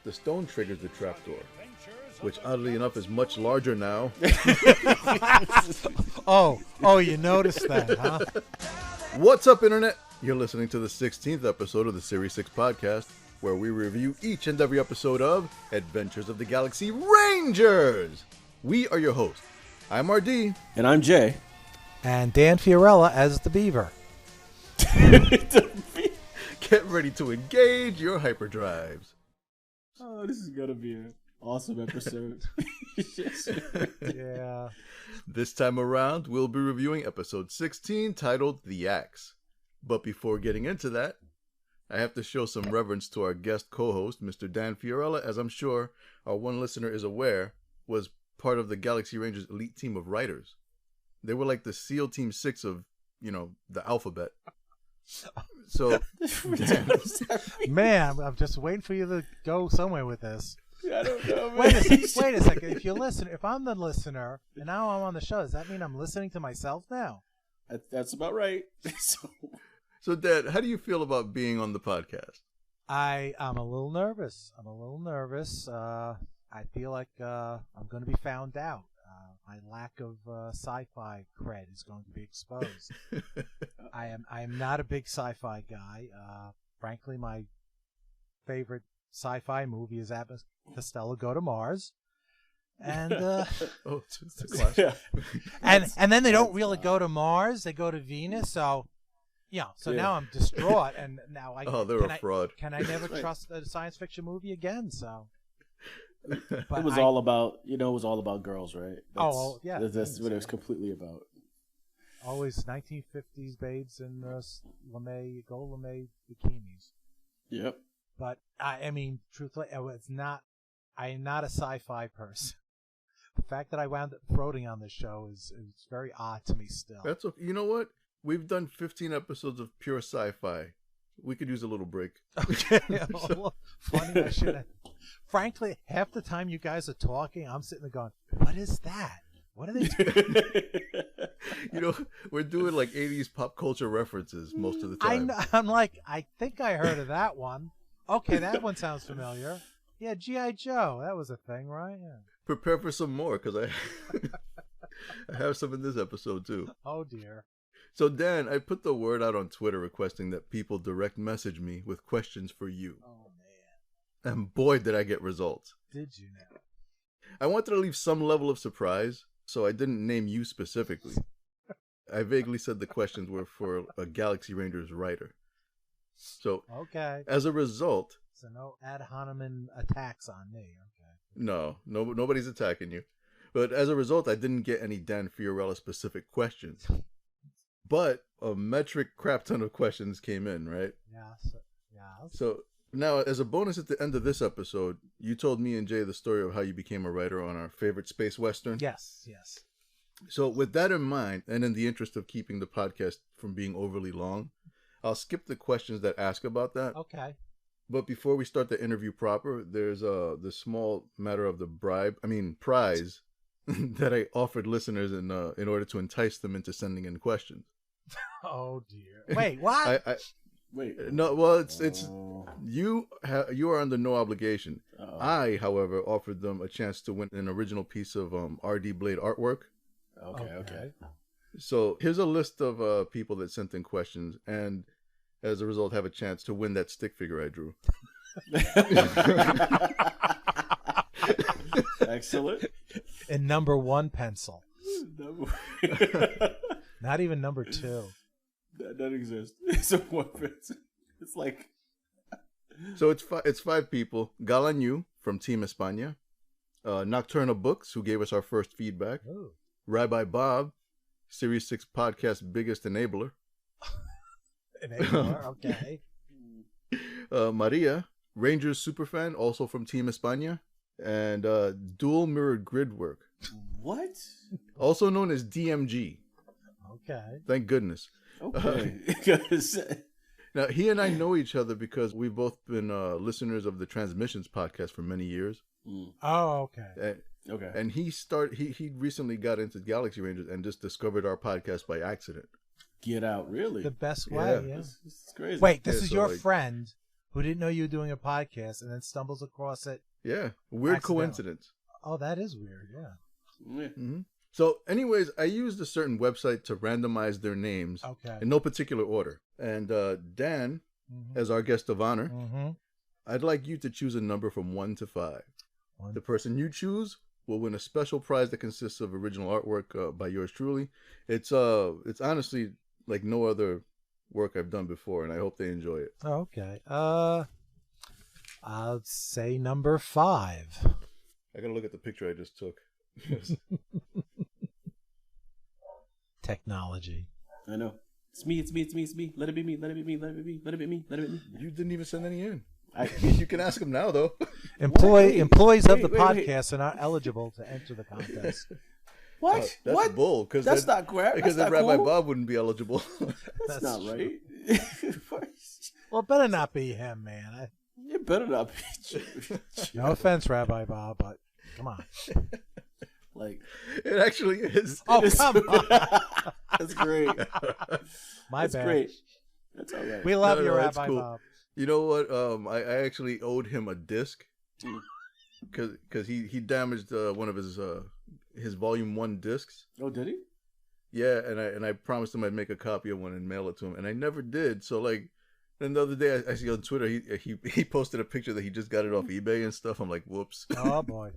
the stone triggers the trapdoor, which oddly enough is much larger now. Oh, you noticed that, huh? What's up, Internet? You're listening to the 16th episode of the Series 6 podcast, where we review each and every episode of Adventures of the Galaxy Rangers. We are your hosts. I'm RD. And I'm Jay. And Dan Fiorella as the Beaver. Get ready to engage your hyperdrives. Oh, this is going to be an awesome episode. Yeah. This time around, we'll be reviewing episode 16 titled The Axe. But before getting into that, I have to show some reverence to our guest co-host, Mr. Dan Fiorella, as I'm sure our one listener is aware, was part of the Galaxy Rangers elite team of writers. They were like the SEAL Team 6 of, the alphabet. So, man, I'm just waiting for you to go somewhere with this. I don't know, man. Wait a second. If I'm the listener and now I'm on the show, does that mean I'm listening to myself now? That's about right. So, Dad, how do you feel about being on the podcast? I'm a little nervous. I feel like I'm going to be found out. My lack of sci-fi cred is going to be exposed. I am not a big sci-fi guy. Frankly, my favorite sci-fi movie is Abbott Costello Go to Mars. And it's a classic. and then they don't really go to Mars; they go to Venus. So now I'm distraught, and now they're a fraud. Can I never trust a science fiction movie again? So. But it was all about girls, right? Yeah. That's what it was completely about. Always 1950s babes in gold lame bikinis. Yep. But I mean, truthfully, I am not a sci-fi person. The fact that I wound up floating on this show is very odd to me still. That's okay. You know what? We've done 15 episodes of pure sci-fi. We could use a little break. Okay. Funny, I should have. Frankly, half the time you guys are talking, I'm sitting there going, what is that? What are they doing? We're doing like 80s pop culture references most of the time. I'm like, I think I heard of that one. Okay, that one sounds familiar. Yeah, G.I. Joe. That was a thing, right? Yeah. Prepare for some more, because I have some in this episode, too. Oh, dear. So, Dan, I put the word out on Twitter requesting that people direct message me with questions for you. Oh, man. And boy, did I get results. Did you now? I wanted to leave some level of surprise, so I didn't name you specifically. I vaguely said the questions were for a Galaxy Rangers writer. So, okay. As a result... So no ad hominem attacks on me, okay. No, nobody's attacking you. But as a result, I didn't get any Dan Fiorella specific questions. But a metric crap ton of questions came in, right? Yes. So now, as a bonus at the end of this episode, you told me and Jay the story of how you became a writer on our favorite space western. Yes. So with that in mind, and in the interest of keeping the podcast from being overly long, I'll skip the questions that ask about that. Okay. But before we start the interview proper, there's the small matter of the prize that I offered listeners in order to entice them into sending in questions. Oh dear! Wait, what? Wait. No, well, it's you are under no obligation. Uh-oh. I, however, offered them a chance to win an original piece of RD Blade artwork. Okay. So here's a list of people that sent in questions, and as a result, have a chance to win that stick figure I drew. Excellent. And number 1 pencil. Not even number 2. That doesn't exist. It's a 1 pencil. It's like. So it's 5 people. Galanyu from Team España. Nocturna Books, who gave us our first feedback. Ooh. Rabbi Bob, Series 6 podcast biggest enabler. Okay. Maria, Rangers superfan, also from Team España, and dual mirrored grid work. What? Also known as DMG. Okay. Thank goodness. Okay. Now, he and I know each other because we've both been listeners of the Transmissions podcast for many years. Oh, okay. And he recently got into Galaxy Rangers and just discovered our podcast by accident. Get out, really? The best way, yeah. It's crazy. Wait, this is your friend who didn't know you were doing a podcast and then stumbles across it. Yeah, weird accidentally. coincidence. Oh, that is weird. Yeah. Mm-hmm. So, anyways, I used a certain website to randomize their names in no particular order. And Dan, as our guest of honor, I'd like you to choose a number from 1 to 5. The person you choose will win a special prize that consists of original artwork by yours truly. It's honestly like no other work I've done before, and I hope they enjoy it. Okay. I'll say number 5. I gotta look at the picture I just took. Technology. I know. It's me. Let it be me. Let it be me. Let it be me. Let it be me. Let it be me. You didn't even send any in. You can ask him now, though. Employees of the podcast are not eligible to enter the contest. What? That's bull. That's not correct. Because then Rabbi Bob wouldn't be eligible. That's not right. Well, it better not be him, man. It better not be. No offense, Rabbi Bob, but come on. Like, it actually is. Oh, come on. That's great. That's bad. Great. That's all right. We love you, Rabbi Bob. You know what? I actually owed him a disc because he damaged one of his volume 1 discs. Oh, did he? Yeah, and I promised him I'd make a copy of one and mail it to him, and I never did. So like, then the other day I see on Twitter he posted a picture that he just got it off eBay and stuff. I'm like, whoops. Oh boy.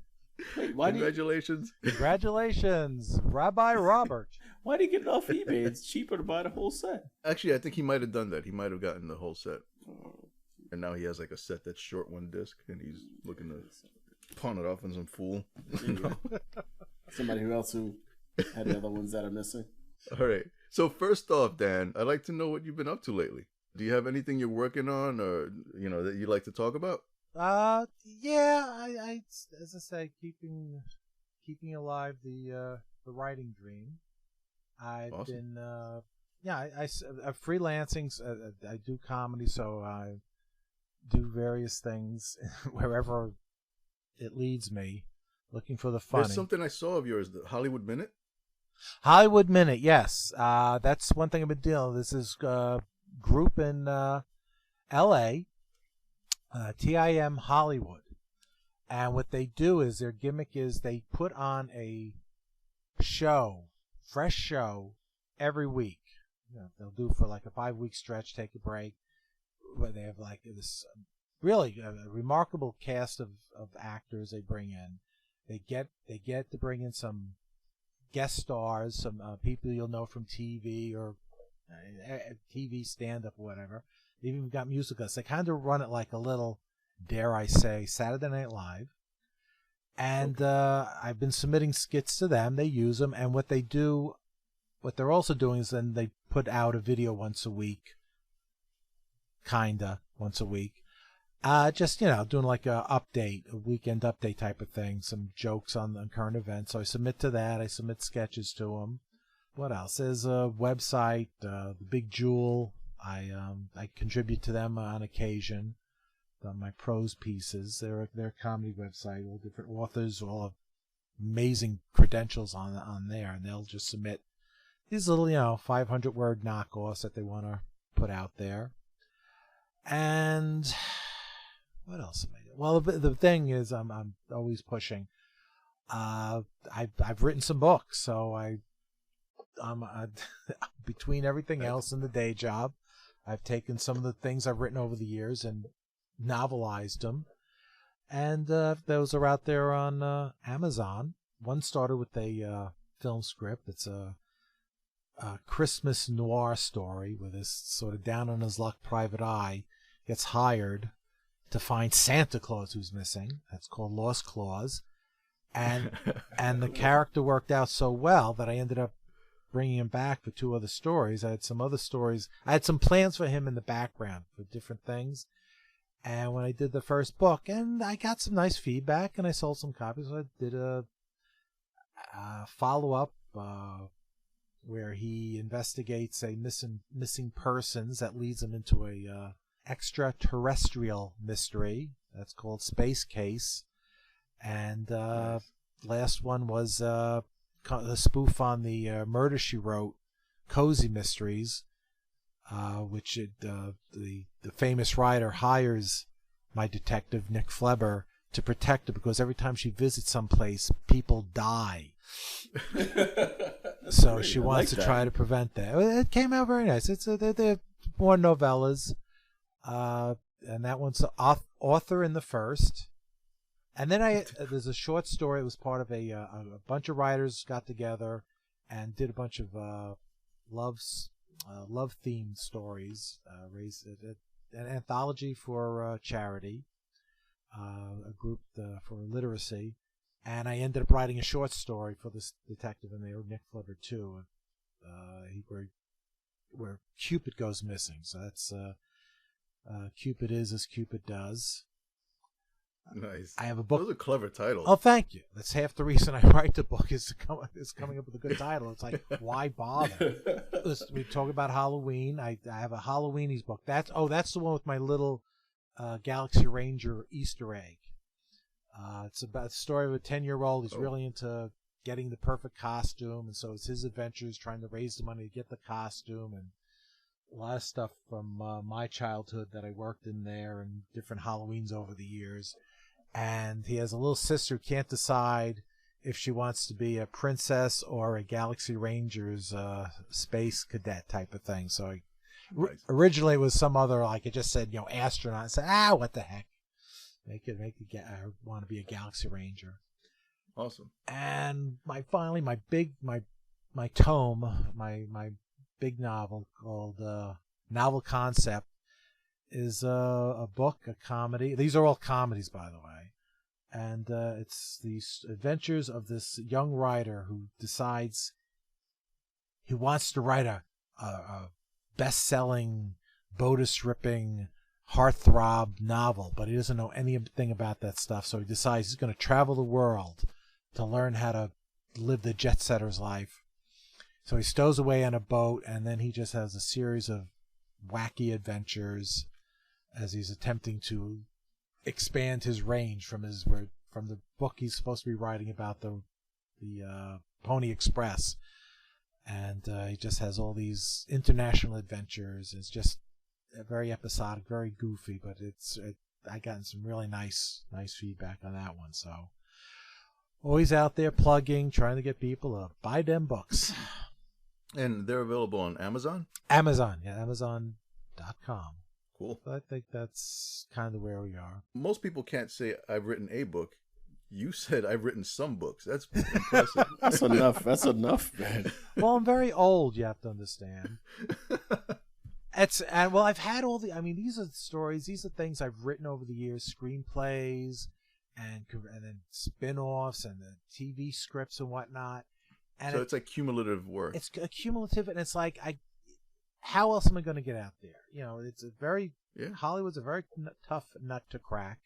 Wait, Congratulations. Congratulations, Rabbi Robert. Why did he get it off eBay? It's cheaper to buy the whole set. Actually, I think he might have done that. He might have gotten the whole set. And now he has like a set that's short 1 disc, and he's looking to pawn it off on some fool. Somebody who had the other ones that are missing. All right. So first off, Dan, I'd like to know what you've been up to lately. Do you have anything you're working on, or that you like to talk about? Yeah, I as I say, keeping alive the writing dream. I've awesome. been I'm freelancing. I do comedy, so I do various things wherever it leads me, looking for the funny. There's something I saw of yours, the Hollywood Minute. Hollywood Minute, yes. That's one thing I've been dealing with. This is a group in L.A., TIM Hollywood. And what they do is, their gimmick is they put on a fresh show, every week. They'll do for like a 5-week stretch, take a break. Where they have like this really a remarkable cast of actors they bring in. They get to bring in some guest stars, some people you'll know from TV or TV stand-up or whatever. They've even got musicals. They kind of run it like a little, dare I say, Saturday Night Live. And I've been submitting skits to them. They use them, and what they're also doing is then they put out a video once a week. Just doing like a weekend update type of thing, some jokes on current events. So I submit to that. I submit sketches to them. What else? There's a website, the Big Jewel. I contribute to them on occasion. My prose pieces. They're a comedy website. All different authors, all have amazing credentials on there, and they'll just submit these little 500-word knockoffs that they want to put out there. And what else am I doing? Well, the thing is, I'm always pushing. I've written some books, so I'm between everything else and the day job, I've taken some of the things I've written over the years and novelized them, and those are out there on Amazon. One started with a film script. It's a Christmas noir story where this sort of down on his luck private eye gets hired to find Santa Claus who's missing. That's called Lost Claus. And the character worked out so well that I ended up bringing him back for 2 other stories. I had some other stories. I had some plans for him in the background for different things. And when I did the first book, and I got some nice feedback, and I sold some copies, so I did a follow-up where he investigates a missing persons that leads him into a extraterrestrial mystery that's called Space Case. And last one was a spoof on the Murder, She Wrote, Cozy Mysteries, which the famous writer hires my detective Nick Fleber to protect her because every time she visits someplace, people die. So she wants to try to prevent that. It came out very nice. They're more novellas, and that one's the author in the first. And then there's a short story. It was part of a bunch of writers got together and did a bunch of love themed stories. Raised an anthology for charity, a group for literacy, and I ended up writing a short story for this detective in there, Nick Fleber too, where Cupid goes missing. So that's Cupid is as Cupid does. Nice. I have a book. Those are clever titles. Oh, thank you. That's half the reason I write the book is coming up with a good title. It's like, why bother? We talk about Halloween. I have a Halloweenies book. That's the one with my little Galaxy Ranger Easter egg. It's about the story of a 10-year-old who's really into getting the perfect costume, and so it's his adventures trying to raise the money to get the costume, and a lot of stuff from my childhood that I worked in there and different Halloweens over the years. And he has a little sister who can't decide if she wants to be a princess or a Galaxy Rangers space cadet type of thing. So originally it was some other, like it just said, astronaut. I said, what the heck? Make it. I want to be a Galaxy Ranger. Awesome. And my tome, my big novel called Novel Concept is a book, a comedy. These are all comedies, by the way. And it's the adventures of this young writer who decides he wants to write a best-selling, Bodis-ripping, heartthrob novel, but he doesn't know anything about that stuff. So he decides he's going to travel the world to learn how to live the jet-setter's life. So he stows away on a boat, and then he just has a series of wacky adventures as he's attempting to expand his range from the book he's supposed to be writing about the Pony Express, and he just has all these international adventures. It's just very episodic, very goofy, but I gotten some really nice feedback on that one. So always out there plugging, trying to get people to buy them books. And they're available on Amazon? Amazon, yeah, Amazon.com. Cool. I think that's kind of where we are. Most people can't say I've written a book. You said I've written some books. That's impressive. That's enough, man. Well, I'm very old, you have to understand. I've had these are stories, these are things I've written over the years, screenplays and then spin-offs and the TV scripts and whatnot. And so it's like cumulative work. It's cumulative, and it's like, how else am I going to get out there? It's Hollywood's a very tough nut to crack.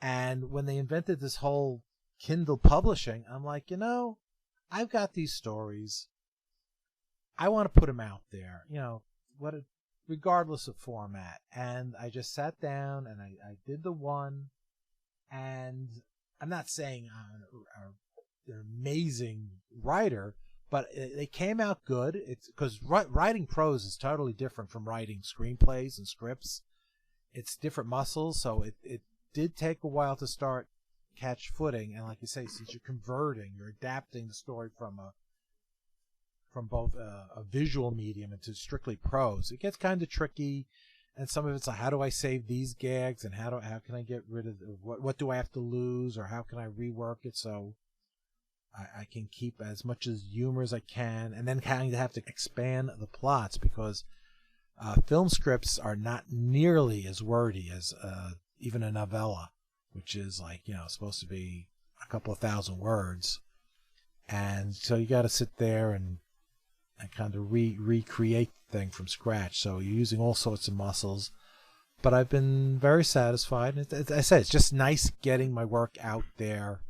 And when they invented this whole Kindle publishing, I'm like, I've got these stories. I want to put them out there, regardless of format. And I just sat down and I did the one, and I'm not saying I'm an amazing writer, but they came out good. It's because writing prose is totally different from writing screenplays and scripts. It's different muscles, so it did take a while to start catch footing. And like you say, since you're adapting the story from both a visual medium into strictly prose, it gets kind of tricky. And some of it's like, how do I save these gags, and how can I get rid of what do I have to lose, or how can I rework it so I can keep as much as humor as I can, and then kind of have to expand the plots, because film scripts are not nearly as wordy as even a novella, which is like, supposed to be a couple of thousand words. And so you got to sit there and kind of recreate the thing from scratch. So you're using all sorts of muscles. But I've been very satisfied. As I said, it's just nice getting my work out there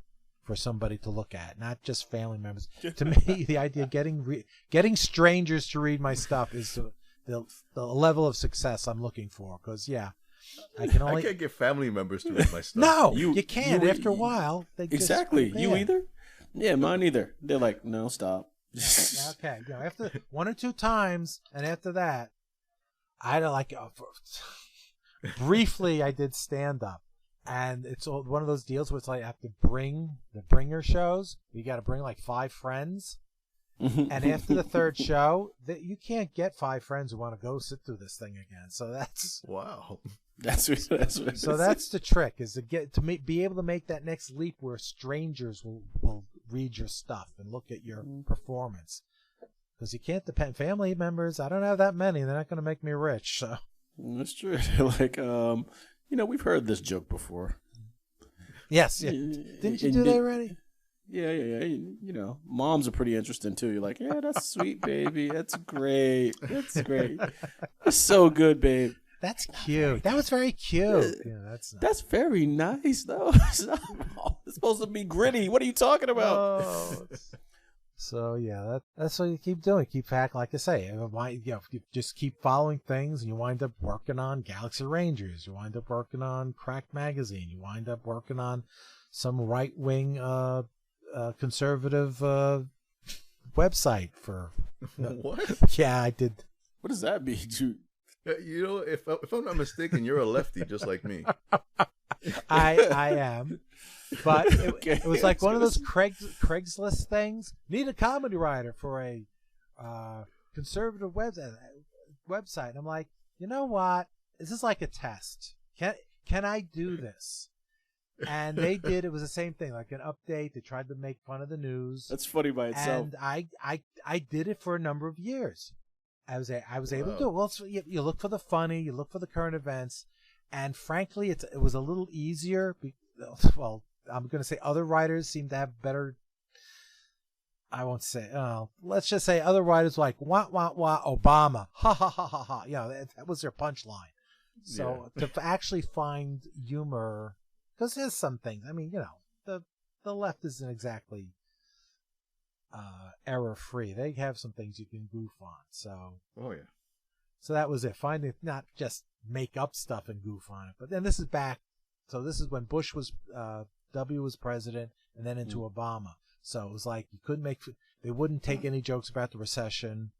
for somebody to look at, not just family members. To me, the idea of getting strangers to read my stuff is the level of success I'm looking for. Because I can't get family members to read my stuff. No, you can't. After a while, they exactly. Just you either? Yeah, mine either. They're like, no, stop. Okay, after 1 or 2 times, and after that, I don't like. Briefly, I did stand up, and it's one of those deals where it's like I have to bring the bringer shows. You got to bring like 5 friends, and after the third show, you can't get 5 friends who want to go sit through this thing again. So that's wow. That's what so that's the trick, is to be able to make that next leap where strangers will read your stuff and look at your performance, because you can't depend. Family members, I don't have that many. They're not going to make me rich. So that's true. Like, we've heard this joke before. Yes, yeah. Didn't you do that already? Yeah. Moms are pretty interesting too. You're like, yeah, that's sweet, baby. That's great. That's great. That's so good, babe. That's cute. That was very cute. Yeah, that's very nice, though. It's supposed to be gritty. What are you talking about? Oh. So yeah, that's what you keep doing. Keep acting like I say. You just keep following things, and you wind up working on Galaxy Rangers. You wind up working on Cracked Magazine. You wind up working on some right-wing conservative website for. What? Yeah, I did. What does that mean, dude? If I'm not mistaken, you're a lefty just like me. I am. But it was like one of those Craigslist things. Need a comedy writer for a conservative website. And I'm like, you know what? This is like a test. Can I do this? And they did. It was the same thing, like an update. They tried to make fun of the news. That's funny by itself. And I did it for a number of years. I was able to do it. Well, you look for the funny, you look for the current events, and frankly, it was a little easier. Well, I'm going to say other writers seem to have better. I won't say. Let's just say other writers like wah wah wah Obama, ha ha ha ha ha. That was their punchline. So to actually find humor, because there's some things. I mean, the left isn't exactly error free. They have some things you can goof on. So so that was it. Finding, not just make up stuff and goof on it. But then this is back. So this is when Bush was W was president, and then into Obama. So it was like they wouldn't take any jokes about the recession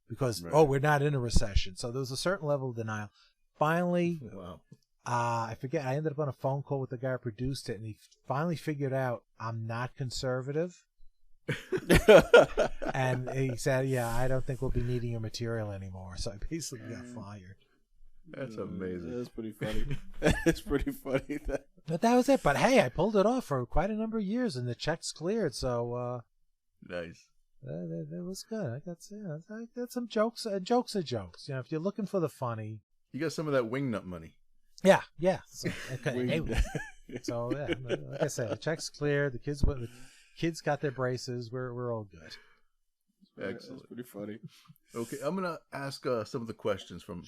because we're not in a recession. So there was a certain level of denial. Finally, I forget. I ended up on a phone call with the guy who produced it, and he finally figured out I'm not conservative. And he said, I don't think we'll be needing your material anymore. So I basically got fired. That's amazing. That's pretty funny. That's pretty funny. But that was it. But hey, I pulled it off for quite a number of years, and the checks cleared. So nice. That was good. I got some jokes. Jokes are jokes. If you're looking for the funny, you got some of that wingnut money. Yeah. So, okay. So like I said, the checks cleared. The kids got their braces. We're all good. Excellent. That's pretty funny. Okay, I'm gonna ask some of the questions from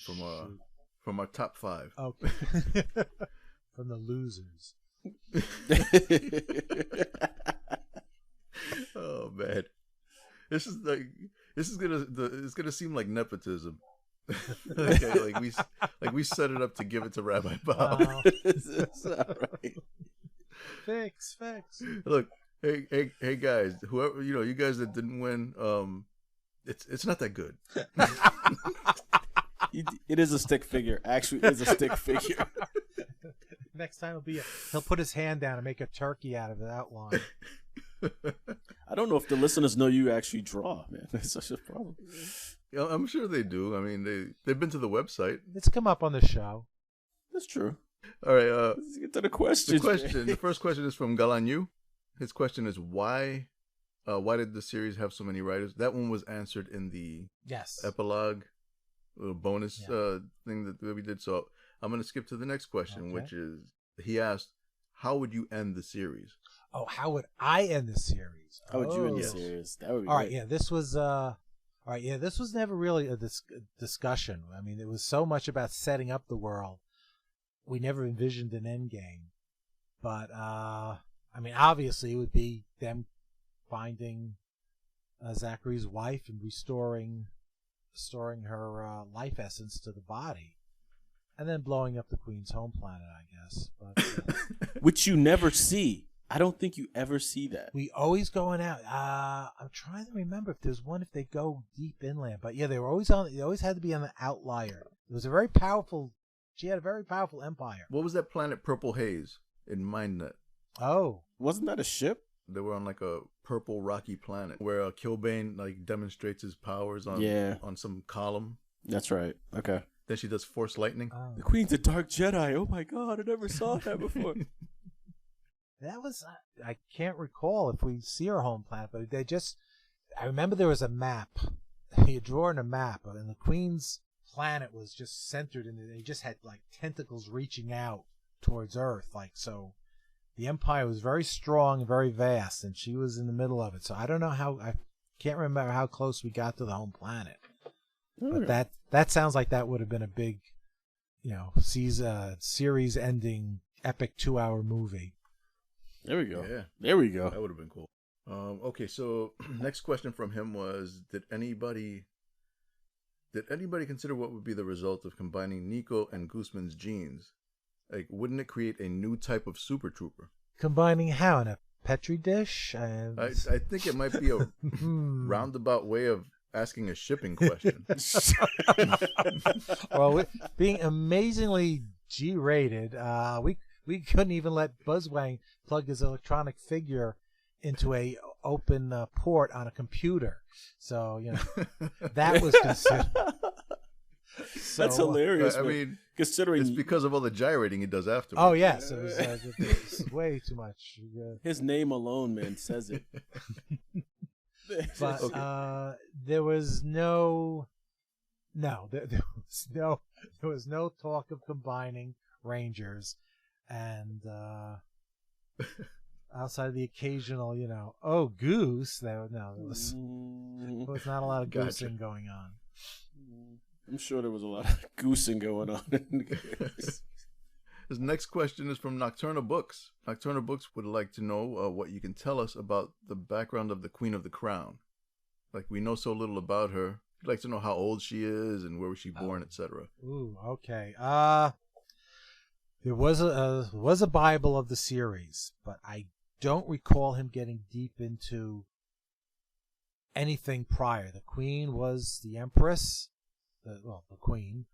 our top 5. Okay. From the losers. Oh man, it's gonna seem like nepotism. Okay, like we set it up to give it to Rabbi Bob. It's all right. Fix. Look, hey guys, whoever you guys that didn't win, it's not that good. It is a stick figure. Actually, it is a stick figure. Next time he'll put his hand down and make a turkey out of the outline. I don't know if the listeners know you actually draw, man. That's such a problem. I'm sure they do. I mean, they've been to the website. It's come up on the show. That's true. All right. Let's get to the question. The first question is from Galanyu. His question is why did the series have so many writers? That one was answered in the epilogue, little bonus thing that we did. So I'm going to skip to the next question, which is, he asked, how would you end the series? Oh, how would I end the series? How would you end the series? That would be all right. Yeah, this was this was never really a discussion. I mean, it was so much about setting up the world. We never envisioned an end game, but I mean, obviously, it would be them finding Zachary's wife and restoring her life essence to the body, and then blowing up the Queen's home planet, I guess. But which you never see. I don't think you ever see that. We always going out. I'm trying to remember if there's one if they go deep inland, but yeah, they were always on. They always had to be on the outlier. It was a very powerful. She had a very powerful empire. What was that planet Purple Haze in MindNet? Oh, Wasn't that a ship? They were on like a purple rocky planet where Kilbane like demonstrates his powers on on some column. That's right. Okay. Then she does Force Lightning. The Queen's a Dark Jedi. Oh my God, I never saw that before. that was. I can't recall if we see her home planet, but they just. I remember there was a map. You draw in a map, and the Queen's planet was just centered in it. They just had like tentacles reaching out towards Earth, like so. The Empire was very strong and very vast, and she was in the middle of it. So I don't know how. I can't remember how close we got to the home planet. But that sounds like that would have been a big, series-ending epic 2-hour movie. There we go. Yeah, there we go. That would have been cool. Okay, so next question from him was: Did anybody consider what would be the result of combining Nico and Guzman's genes? Like, wouldn't it create a new type of Super Trooper? Combining how, in a Petri dish? I think it might be a roundabout way of asking a shipping question. Well, being amazingly G-rated, we couldn't even let Buzzwang plug his electronic figure into a open port on a computer. So, that was considered. So, that's hilarious. I mean, considering it's because of all the gyrating he does afterwards. Oh yes, it was way too much. His name alone, man, says it. But there was no talk of combining Rangers, and outside of the occasional, oh Goose, there was not a lot of goosing going on. I'm sure there was a lot of goosing going on. His next question is from Nocturna Books. Nocturna Books would like to know what you can tell us about the background of the Queen of the Crown. Like, we know so little about her. We'd like to know how old she is and where was she born, etc. Ooh, okay. There was a Bible of the series, but I don't recall him getting deep into anything prior. The Queen was the Empress. The Queen.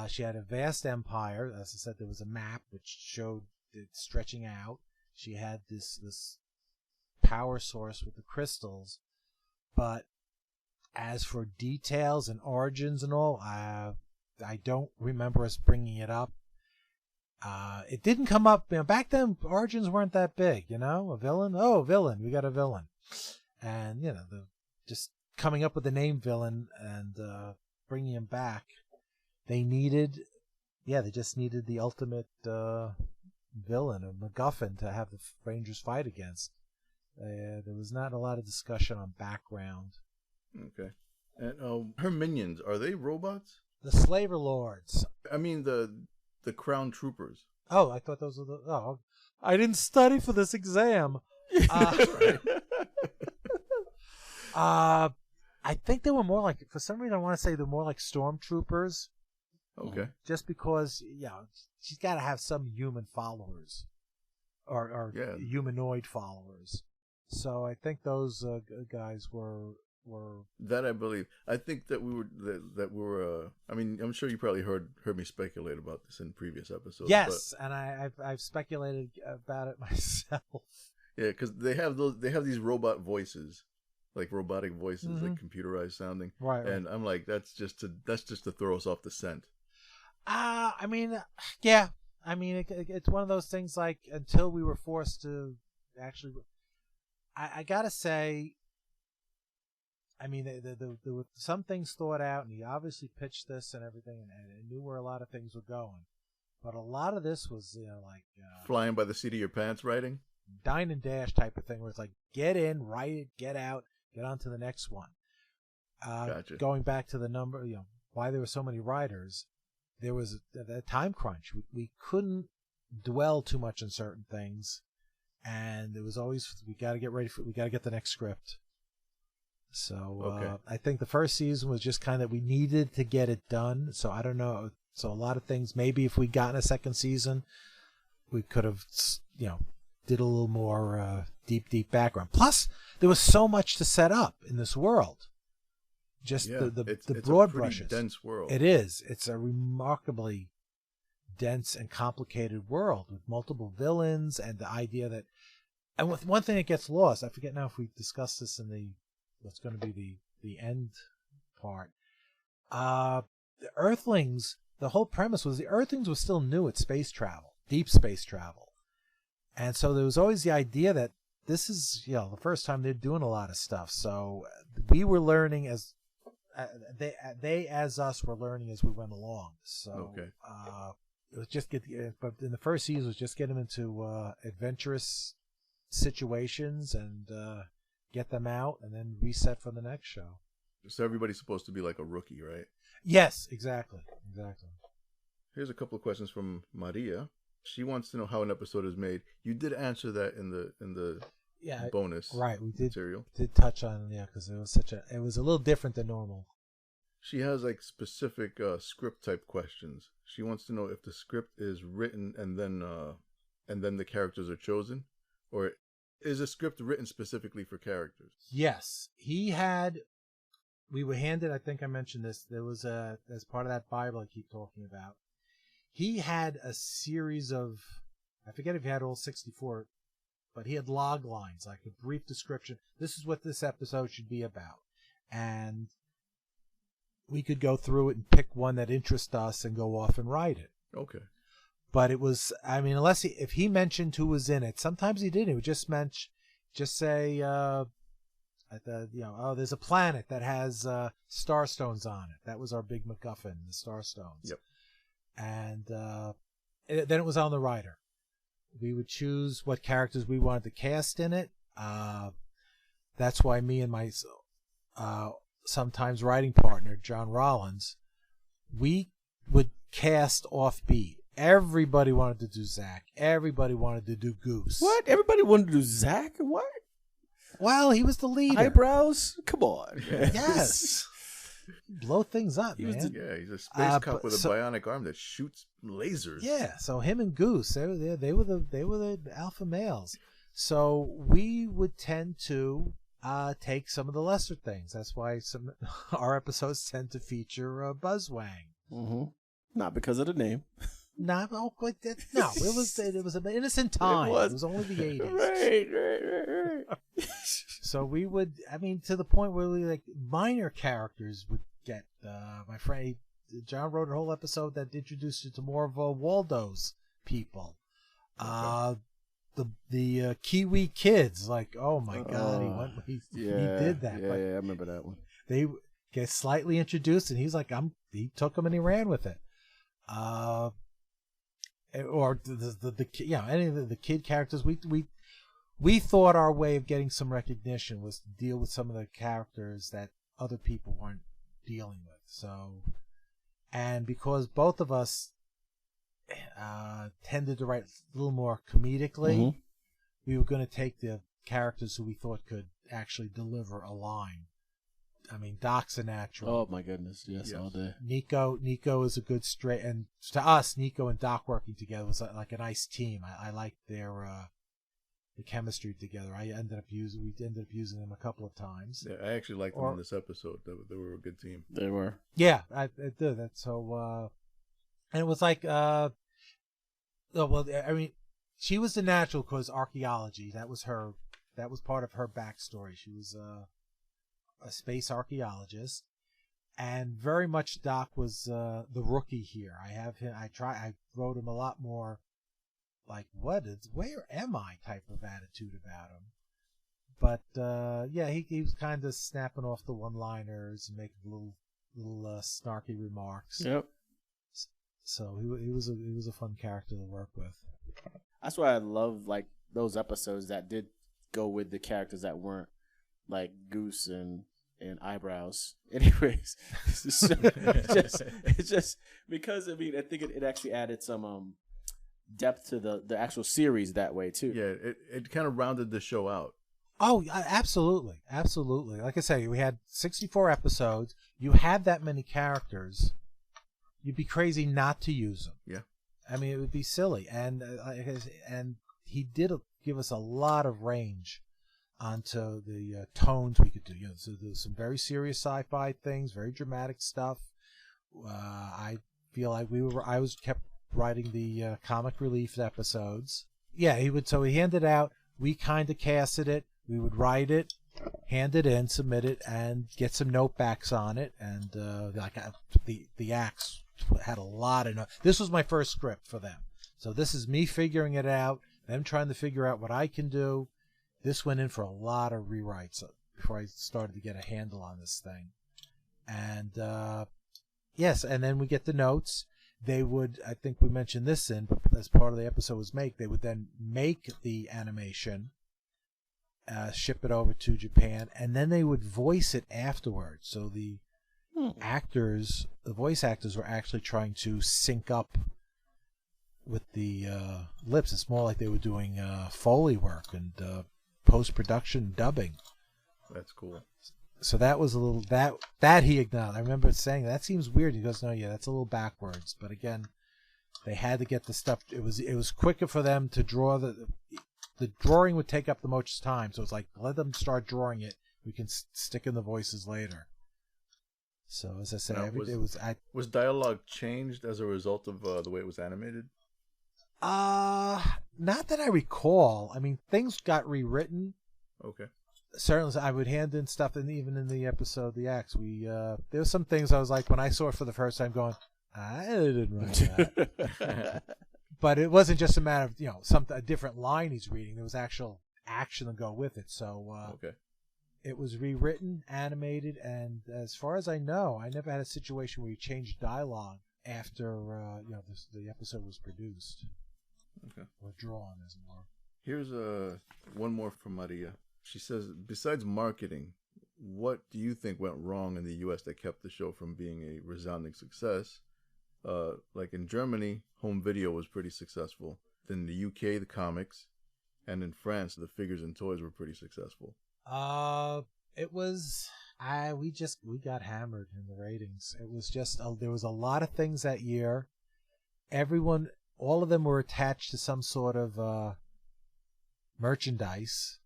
She had a vast empire. As I said, there was a map which showed it stretching out. She had this power source with the crystals. But as for details and origins and all, I don't remember us bringing it up. It didn't come up. Back then, origins weren't that big. A villain. Oh, villain. We got a villain. And just coming up with the name villain and bringing him back, they just needed the ultimate villain, a MacGuffin, to have the Rangers fight against. There was not a lot of discussion on background. Okay. And her minions, are they robots? The Slaver Lords. I mean the Crown Troopers. Oh, I thought those were the... Oh, I didn't study for this exam. I think they were more like, for some reason I want to say they're more like stormtroopers. Okay. Just because, she's got to have some human followers or humanoid followers. So I think those guys were that, I believe. I think that we were I mean, I'm sure you probably heard me speculate about this in previous episodes. Yes, and I've speculated about it myself. Yeah, because they have these robot voices. Like robotic voices, like computerized sounding, right? And I'm like, that's just to throw us off the scent. I mean, yeah. I mean, it's one of those things. Like, until we were forced to actually, I gotta say, I mean, there were some things thought out, and he obviously pitched this and everything, and knew where a lot of things were going. But a lot of this was, like flying by the seat of your pants writing, dine and dash type of thing, where it's like, get in, write it, get out. Get on to the next one. Gotcha. Going back to the number, why there were so many writers, there was a time crunch. We couldn't dwell too much on certain things, and it was always, we got to get the next script. So I think the first season was just kind of, we needed to get it done. So I don't know. So a lot of things, maybe if we'd gotten a second season, we could have, did a little more deep background. Plus, there was so much to set up in this world. just Yeah, the it's broad a pretty brushes. dense world. It is. It's a remarkably dense and complicated world with multiple villains, and the idea that, and with one thing that gets lost, I forget now if we discussed this in what's going to be the end part. The Earthlings, the whole premise was the Earthlings were still new at space travel, deep space travel. And so there was always the idea that this is, the first time they're doing a lot of stuff. So we were learning as they as us were learning as we went along. So Okay. it was just but in the first season was just get them into adventurous situations and get them out, and then reset for the next show. So everybody's supposed to be like a rookie, right? Yes, exactly. Here's a couple of questions from Maria. She wants to know how an episode is made. You did answer that in the bonus right. We material. did touch on because it was a little different than normal. She has like specific script type questions. She wants to know if the script is written and then the characters are chosen, or is a script written specifically for characters? Yes, we were handed, I think I mentioned this, there was as part of that Bible I keep talking about, he had a series of, I forget if he had all 64, but he had log lines, like a brief description. This is what this episode should be about. And we could go through it and pick one that interests us and go off and write it. Okay. But it was, if he mentioned who was in it, sometimes he didn't. He would just say, there's a planet that has starstones on it. That was our big MacGuffin, the starstones. Yep. And then it was on the writer. We would choose what characters we wanted to cast in it. That's why me and my sometimes writing partner, John Rollins, we would cast offbeat. Everybody wanted to do Zach. Everybody wanted to do Goose. What? Everybody wanted to do Zach? What? Well, he was the leader. Eyebrows? Come on. Yes. Blow things up, man. He's a space cop with a bionic arm that shoots lasers. Yeah, so him and Goose, they were the alpha males. So we would tend to take some of the lesser things. That's why our episodes tend to feature Buzzwang. Mm-hmm. Not because of the name. No, it was an innocent time. It was only the 80s. Right. So we would, to the point where we minor characters would get. My friend John wrote a whole episode that introduced you to more of Waldo's people. Okay. The Kiwi kids, oh my God, he did that. Yeah, I remember that one. They get slightly introduced, and he's like, he took them and he ran with it. Or any of the kid characters. We thought our way of getting some recognition was to deal with some of the characters that other people weren't dealing with. So, and because both of us tended to write a little more comedically, mm-hmm. we were going to take the characters who we thought could actually deliver a line. Doc's a natural. Oh my goodness, yes. All day. Nico is a good straight, and to us, Nico and Doc working together was like a nice team. I liked their the chemistry together. We ended up using them a couple of times. Yeah, I actually liked them in this episode. They were a good team. They were. Yeah, I did that. So, and it was she was the natural because archaeology. That was part of her backstory. She was a space archaeologist, and very much Doc was the rookie here. I wrote him a lot more where am I type of attitude about him. But he was kind of snapping off the one-liners and making little snarky remarks. Yep. So he was a fun character to work with. That's why I love those episodes that did go with the characters that weren't like Goose and Eyebrows. Anyways, it's just because I think it actually added some depth to the actual series that way too. Yeah, it kind of rounded the show out. Oh, absolutely. Like I say, we had 64 episodes. You had that many characters. You'd be crazy not to use them. Yeah. It would be silly. And he did give us a lot of range. onto the tones we could do. So there's some very serious sci-fi things, very dramatic stuff. I feel like I was kept writing the comic relief episodes. Yeah, he would. So he handed out. We kind of casted it. We would write it, hand it in, submit it, and get some note backs on it. And the Axe had a lot of notes. This was my first script for them. So this is me figuring it out, them trying to figure out what I can do. This went in for a lot of rewrites before I started to get a handle on this thing. And yes, and then we get the notes. They would, I think we mentioned this but as part of the episode was they would then make the animation, ship it over to Japan, and then they would voice it afterwards. So the voice actors were actually trying to sync up with the lips. It's more like they were doing Foley work and post-production dubbing. That's cool. So that was a little that he acknowledged. I remember saying that seems weird. He goes, "No, yeah, that's a little backwards." But again, they had to get the stuff. It was quicker for them to draw the drawing would take up the most time. So it's like let them start drawing it. We can stick in the voices later. So as I said, was dialogue changed as a result of the way it was animated? Not that I recall. I mean, things got rewritten. Okay. Certainly, I would hand in stuff, and even in the episode, The Axe, there were some things I was like, when I saw it for the first time, going, I didn't write that. But it wasn't just a matter of, a different line he's reading. There was actual action to go with it. So, okay. It was rewritten, animated, and as far as I know, I never had a situation where you changed dialogue after, the episode was produced. Okay. Or drawn, as it were. Here's one more from Maria. She says, besides marketing, what do you think went wrong in the U.S. that kept the show from being a resounding success? Like in Germany, home video was pretty successful. Then the UK, the comics, and in France, the figures and toys were pretty successful. It was we got hammered in the ratings. It was just there was a lot of things that year. All of them were attached to some sort of merchandise.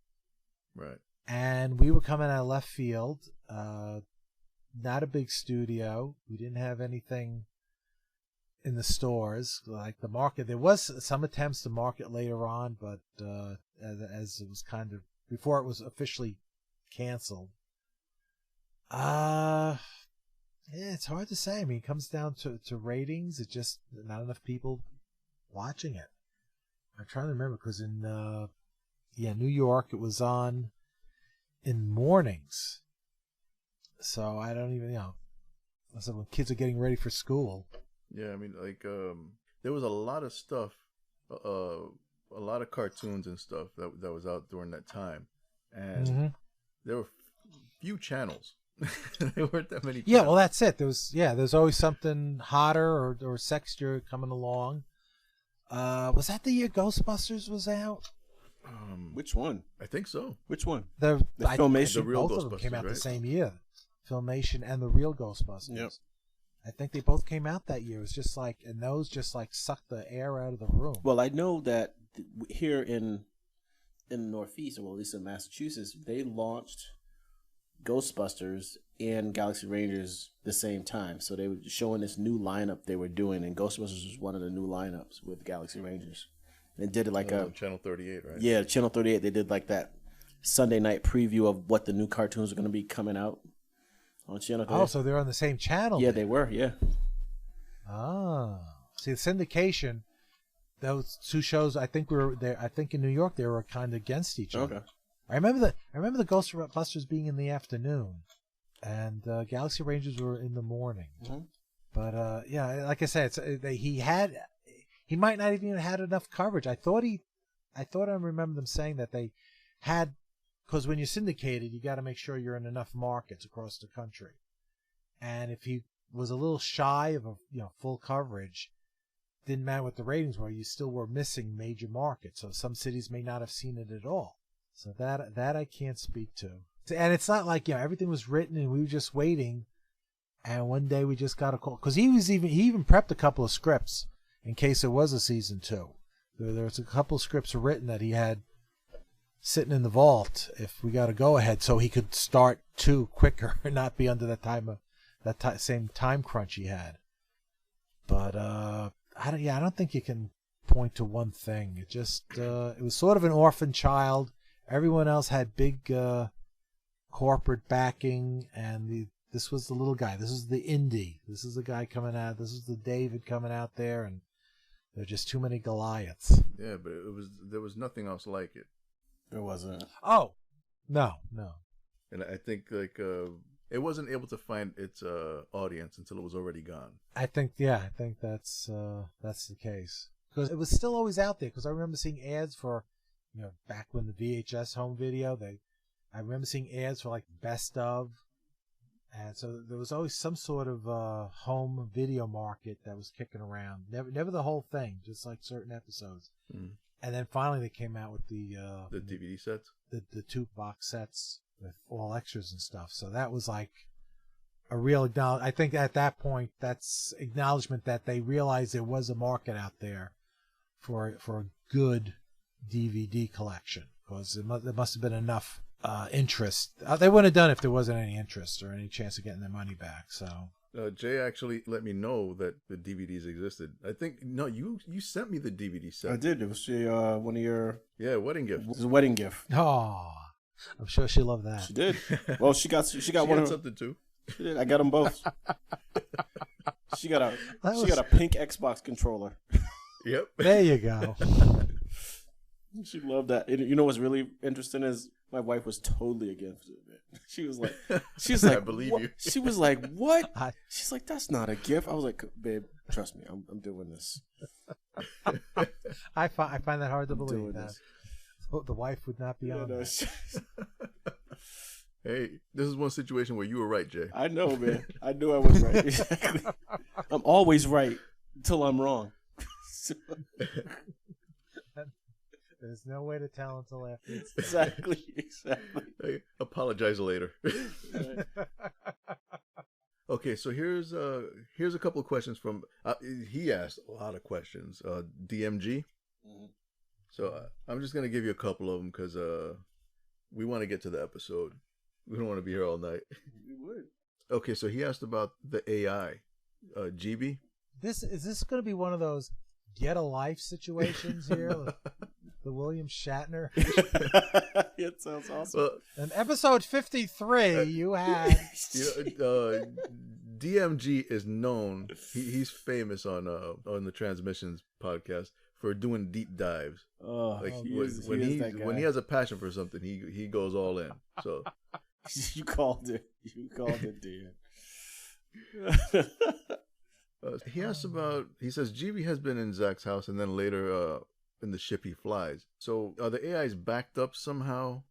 Right. And we were coming out of left field, not a big studio. We didn't have anything in the stores like the market. There was some attempts to market later on, but as it was kind of before it was officially canceled. Yeah, it's hard to say. I mean, it comes down to ratings. It's just not enough people watching it. I'm trying to remember because in New York, it was on in mornings. So I don't even know. I said when kids are getting ready for school. Yeah, I mean, like there was a lot of stuff, a lot of cartoons and stuff that was out during that time, and there were few channels. There weren't that many. Yeah, well, that's it. There's always something hotter or sexier coming along. Was that the year Ghostbusters was out? Which one? I think so. Which one? The Filmation. The real both of them came out right? the same year. Filmation and the real Ghostbusters. Yep. I think they both came out that year. It was just like, and those just like sucked the air out of the room. Well, I know that here in the Northeast, or well, at least in Massachusetts, they launched Ghostbusters and Galaxy Rangers the same time. So they were showing this new lineup they were doing, and Ghostbusters was one of the new lineups with Galaxy Rangers. They did it like Channel 38, right? Yeah, Channel 38. They did like that Sunday night preview of what the new cartoons are going to be coming out on Channel 38. Oh, so they're on the same channel. Yeah, they were. Yeah. Ah, see the syndication. Those two shows, I think were there. I think in New York they were kind of against each other. Okay. I remember the Ghostbusters being in the afternoon, and Galaxy Rangers were in the morning. Mm-hmm. But yeah, like I said, he might not even had enough coverage. I thought I remember them saying that they had, because when you're syndicated, you got to make sure you're in enough markets across the country. And if he was a little shy of full coverage, didn't matter what the ratings were, you still were missing major markets. So some cities may not have seen it at all. So that I can't speak to. And it's not like everything was written and we were just waiting. And one day we just got a call because he even prepped a couple of scripts in case there was a season 2. There was a couple of scripts written that he had sitting in the vault if we got to go ahead, so he could start 2 quicker and not be under that same time crunch he had. But I don't think you can point to one thing. It just it was sort of an orphan child. Everyone else had big corporate backing, and this was the little guy. This is the indie. This is the guy coming out. This is the David coming out there, and there are just too many Goliaths. Yeah, but there was nothing else like it. It wasn't. Oh, no. And I think it wasn't able to find its audience until it was already gone. I think that's the case, because it was still always out there. Because I remember seeing ads for, back when the VHS home video, I remember seeing ads for like best of, and so there was always some sort of home video market that was kicking around. Never the whole thing, just like certain episodes. Mm. And then finally they came out with the DVD sets, the 2 box sets with all extras and stuff. So that was like a real I think at that point, that's acknowledgement that they realized there was a market out there for a good DVD collection, because there must have been enough interest. They wouldn't have done it if there wasn't any interest or any chance of getting their money back. So Jay actually let me know that the DVDs existed. I think you sent me the DVD set. I did. It was one of your wedding gift. It was a wedding gift. Oh, I'm sure she loved that. She did. Well, she got one of something too. She did. I got them both. She got a pink Xbox controller. Yep. There you go. She loved that. You know what's really interesting is my wife was totally against it. She was like, I believe what? You. She was like, what? She's like, that's not a gift. I was like, babe, trust me, I'm doing this. I find that hard to believe that the wife would not be on that. Hey, this is one situation where you were right, Jay. I know, man. I knew I was right. Exactly. I'm always right until I'm wrong. There's no way to tell until after it's exactly. Hey, apologize later. Okay, so here's a couple of questions from. He asked a lot of questions. DMG. Mm-hmm. So I'm just gonna give you a couple of them because we want to get to the episode. We don't want to be here all night. We would. Okay, so he asked about the AI, GB. Is this going to be one of those get a life situations here? The William Shatner. It sounds awesome. Well, in episode 53, you had DMG is known. He's famous on the Transmissions podcast for doing deep dives. When he has a passion for something, he goes all in. So you called it. Dan. He asks about. He says GB has been in Zach's house and then later in the ship he flies. So are the AIs backed up somehow,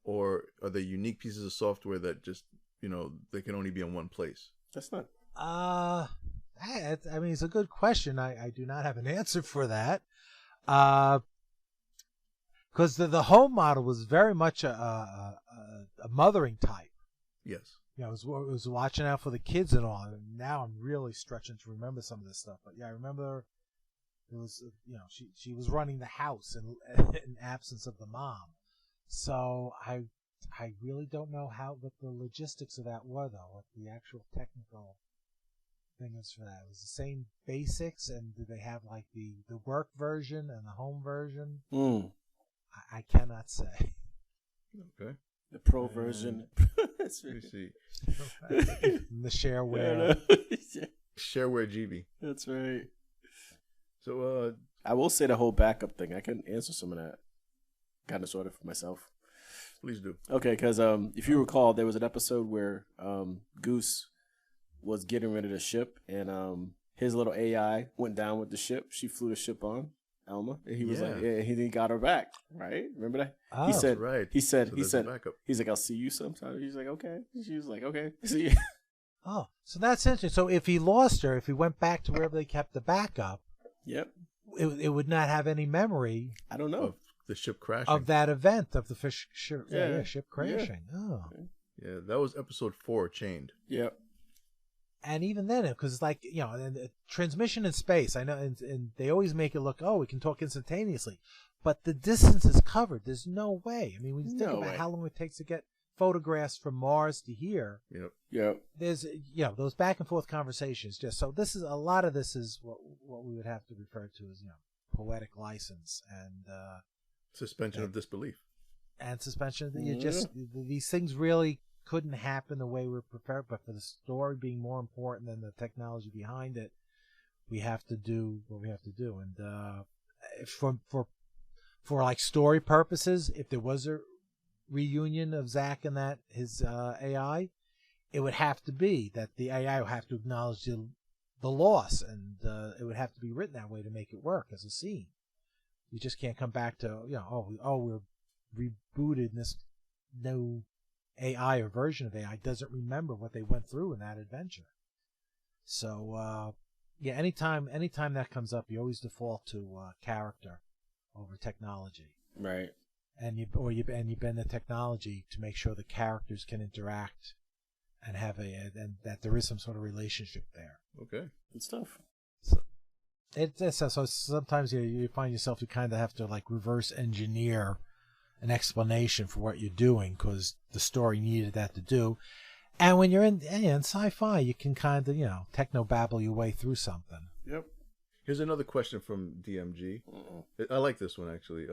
or are they unique pieces of software that just they can only be in one place? That's not. I mean, it's a good question. I do not have an answer for that. Because the home model was very much a mothering type. Yes. It was watching out for the kids and all. And now I'm really stretching to remember some of this stuff. But yeah, I remember it was, she was running the house in absence of the mom. So I really don't know what the logistics of that were, though, what the actual technical thing is for that. It was the same basics, and did they have like the work version and the home version? I cannot say. Okay. The pro version. Let me see. The shareware. Shareware GB. That's right. So I will say the whole backup thing. I can answer some of that, kind of sort of for myself. Please do. Okay, because if you recall, there was an episode where Goose was getting rid of the ship, and his little AI went down with the ship. She flew the ship on. Alma, and he was like, yeah, he got her back, right? Remember that? Oh, he said, right. He said, he's like, I'll see you sometime. He's like, okay. She was like, okay, see you. Oh, so that's interesting. So if he lost her, if he went back to wherever they kept the backup, yep, it would not have any memory. I don't know of the ship crashing, of that event of the ship crashing. Yeah. Oh, yeah, that was episode 4, Chained. Yep. And even then, because like transmission in space, I know, and they always make it look, we can talk instantaneously, but the distance is covered. There's no way. I mean, when you think No about way. how long it takes to get photographs from Mars to here, Yep. there's those back and forth conversations. Just so this is a lot of this is what we would have to refer to as poetic license and suspension of disbelief. And suspension. These things really couldn't happen the way we're prepared, but for the story being more important than the technology behind it, we have to do what we have to do. And for like story purposes, if there was a reunion of Zach and his AI, it would have to be that the AI would have to acknowledge the loss, and it would have to be written that way to make it work as a scene. You just can't come back to we're rebooted, and this new AI or version of AI doesn't remember what they went through in that adventure. So anytime that comes up, you always default to character over technology. Right. And you bend the technology to make sure the characters can interact and and that there is some sort of relationship there. Okay. Good stuff. So sometimes you find yourself you kind of have to like reverse engineer an explanation for what you're doing because the story needed that to do. And when you're in sci-fi, you can kind of techno-babble your way through something. Yep. Here's another question from DMG. I like this one, actually.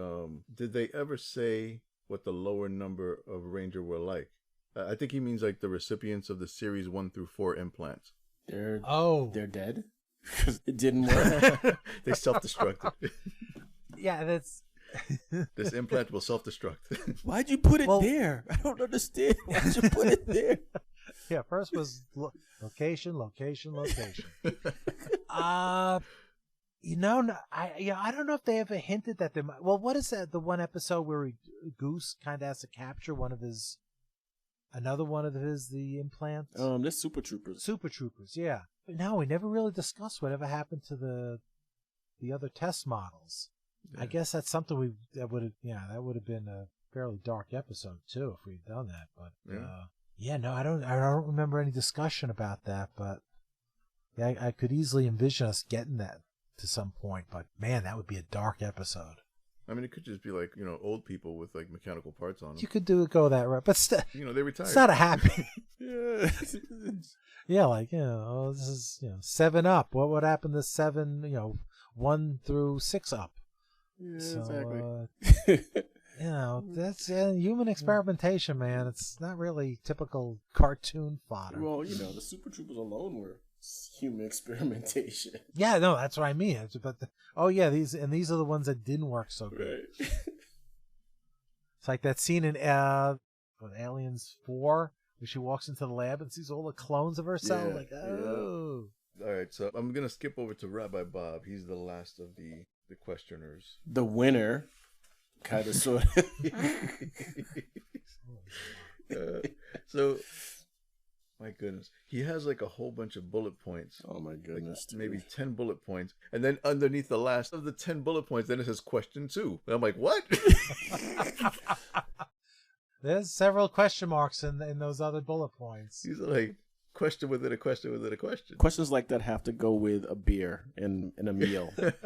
Did they ever say what the lower number of Ranger were like? I think he means like the recipients of the series 1 through 4 implants. They're dead? It didn't work. They self-destructed. Yeah, that's... This implant will self-destruct. Why'd you put it there? I don't understand. Why'd you put it there? Yeah, first was location. I don't know if they ever hinted that there might. Well, what is that? The one episode where Goose kind of has to capture another one of the implants. That's Super Troopers. Super Troopers, yeah. But no, we never really discussed whatever happened to the other test models. Yeah. I guess that's something that would have been a fairly dark episode too if we'd done that. But no, I don't remember any discussion about that. But yeah, I could easily envision us getting that to some point. But man, that would be a dark episode. I mean, it could just be like old people with like mechanical parts on them. You could go that route, but still, they retired. It's not a happy. Yeah. Yeah, like this is 7 Up. What would happen to 7? 1 through 6 Up. Yeah, so, exactly. That's human experimentation, man. It's not really typical cartoon fodder. Well, the Super Troopers alone were human experimentation. Yeah, no, that's what I mean. But these are the ones that didn't work so good. Right. It's like that scene in Aliens 4 where she walks into the lab and sees all the clones of herself. Yeah, All right, so I'm gonna skip over to Rabbi Bob. He's the last of the questioners. The winner, kind of, sort of. So, my goodness, he has like a whole bunch of bullet points. Oh my goodness, like maybe 10 bullet points, and then underneath the last of the 10 bullet points, then it says question 2. And I'm like, what? There's several question marks in those other bullet points. He's like, question within a question within a question. Questions like that have to go with a beer and a meal. A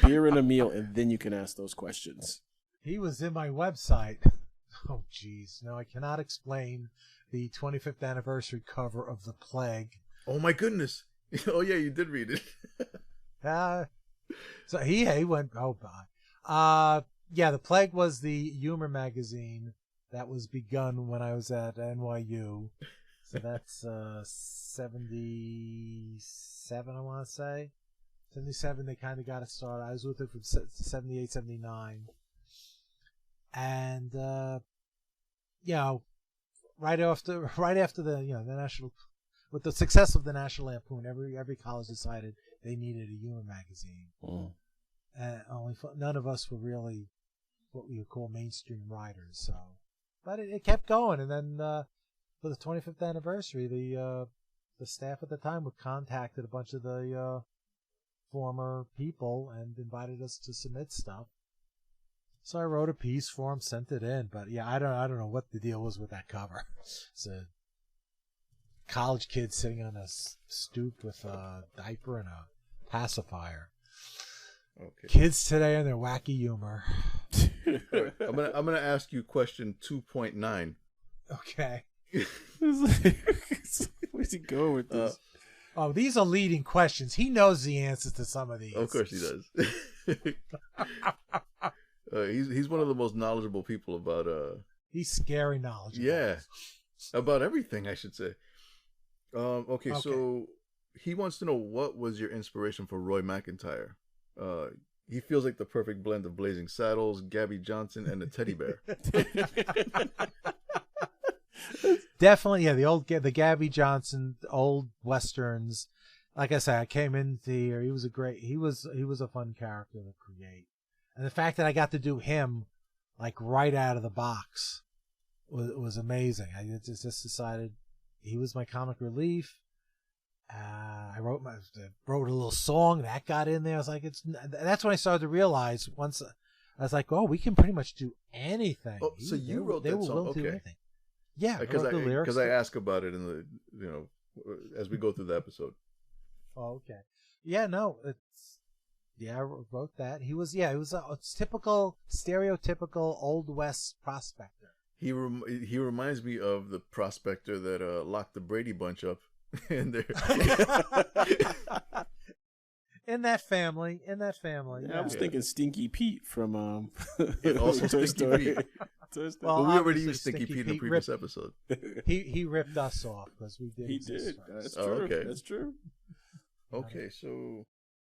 beer and a meal, and then you can ask those questions. He was in my website. Oh, jeez. No, I cannot explain the 25th anniversary cover of The Plague. Oh, my goodness. Oh, yeah, you did read it. So he went, oh, bye. The Plague was the humor magazine that was begun when I was at NYU. So that's 77, I want to say. 77, they kind of got it started. I was with it from 78, 79. And, right after the National, with the success of the National Lampoon, every college decided they needed a humor magazine. And none of us were really what we would call mainstream writers. So, but it kept going, and then for the 25th anniversary, the staff at the time contacted a bunch of the former people and invited us to submit stuff. So I wrote a piece for them, sent it in. But yeah, I don't know what the deal was with that cover. It's a college kid sitting on a stoop with a diaper and a pacifier. Okay. Kids today and their wacky humor. Right. I'm gonna ask you question 2.9. Okay. Where's he going with this? Oh, these are leading questions. He knows the answers to some of these. Of course he does. He's one of the most knowledgeable people about He's scary knowledgeable. yeah, about everything, I should say. Okay, so he wants to know, what was your inspiration for Roy McIntyre? He feels like the perfect blend of Blazing Saddles, Gabby Johnson, and a teddy bear. Definitely, yeah. The Gabby Johnson old westerns. Like I said, I came into here. He was a fun character to create, and the fact that I got to do him like right out of the box was amazing. I just decided he was my comic relief. I wrote a little song that got in there. I was like, that's when I started to realize, once I was like, oh, we can pretty much do anything. Oh, so you wrote that song? Okay. Yeah, because I ask about it in the as we go through the episode. Oh, okay. Yeah, no, I wrote that. He was a typical, stereotypical Old West prospector. He reminds me of the prospector that locked the Brady Bunch up in there. In that family. Yeah, Yeah. I was thinking Stinky Pete from also Toy Stinky Story. Pete. Toy Story. Well, we already used Stinky Stinky Pete in the Pete previous episode. He ripped us off because we did. He did. That's true. okay. That's true. Okay, so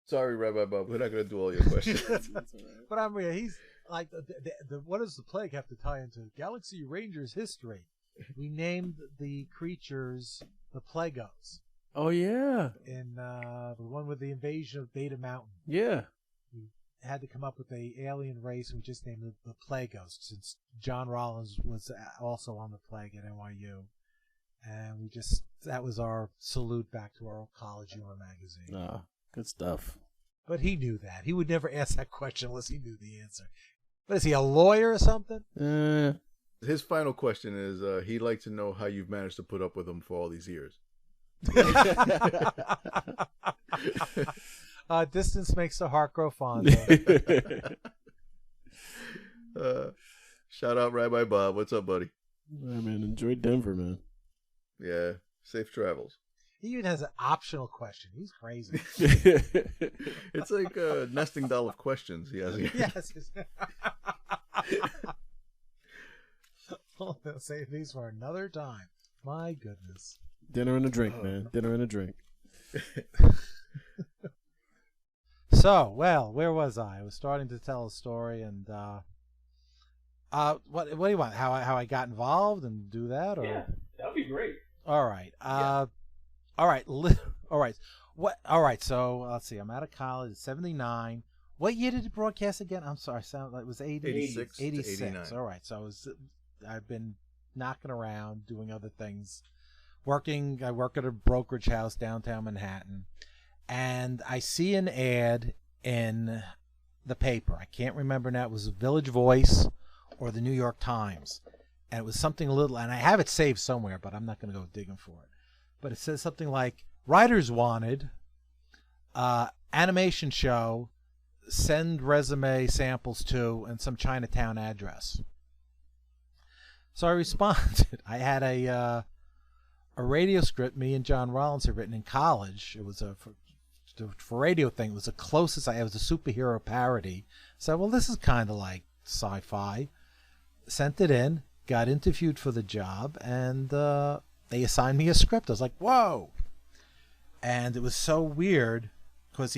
sorry, Rabbi Bob, we're not gonna do all your questions. That's all right. But I'm he's like the what does the plague have to tie into Galaxy Rangers history? We named the creatures the Plegos. Oh yeah. In the one with the invasion of Beta Mountain. Yeah. We had to come up with a alien race, and we just named it the Plegos, since John Rollins was also on the Plague at NYU. And that was our salute back to our old college humor magazine. Ah, good stuff. But he knew that. He would never ask that question unless he knew the answer. But is he a lawyer or something? His final question is, he'd like to know how you've managed to put up with him for all these years. Distance makes the heart grow fonder. Shout out Rabbi Bob. What's up, buddy? Yeah, man, enjoy Denver, man. Yeah, safe travels. He even has an optional question. He's crazy. It's like a nesting doll of questions he has here. Yes. They'll save these for another time. My goodness. Dinner and a drink, man. Dinner and a drink. So, well, where was I? I was starting to tell a story, and what do you want? How I got involved and do that? Or? Yeah, that would be great. All right. All right. All right. What? All right. So let's see. I'm out of college. 79. What year did it broadcast again? I'm sorry. Sound like it was 86 to 86. 89. All right. So I've been knocking around, doing other things, working. I work at a brokerage house downtown Manhattan, and I see an ad in the paper. I can't remember now. It was Village Voice or the New York Times. And it was something a little, and I have it saved somewhere, but I'm not going to go digging for it. But it says something like, writers wanted, animation show, send resume samples to, and some Chinatown address. So I responded. I had a radio script me and John Rollins had written in college. It was for radio thing. It was the closest it was a superhero parody. So, well, this is kind of like sci-fi. Sent it in. Got interviewed for the job, and they assigned me a script. I was like, whoa. And it was so weird because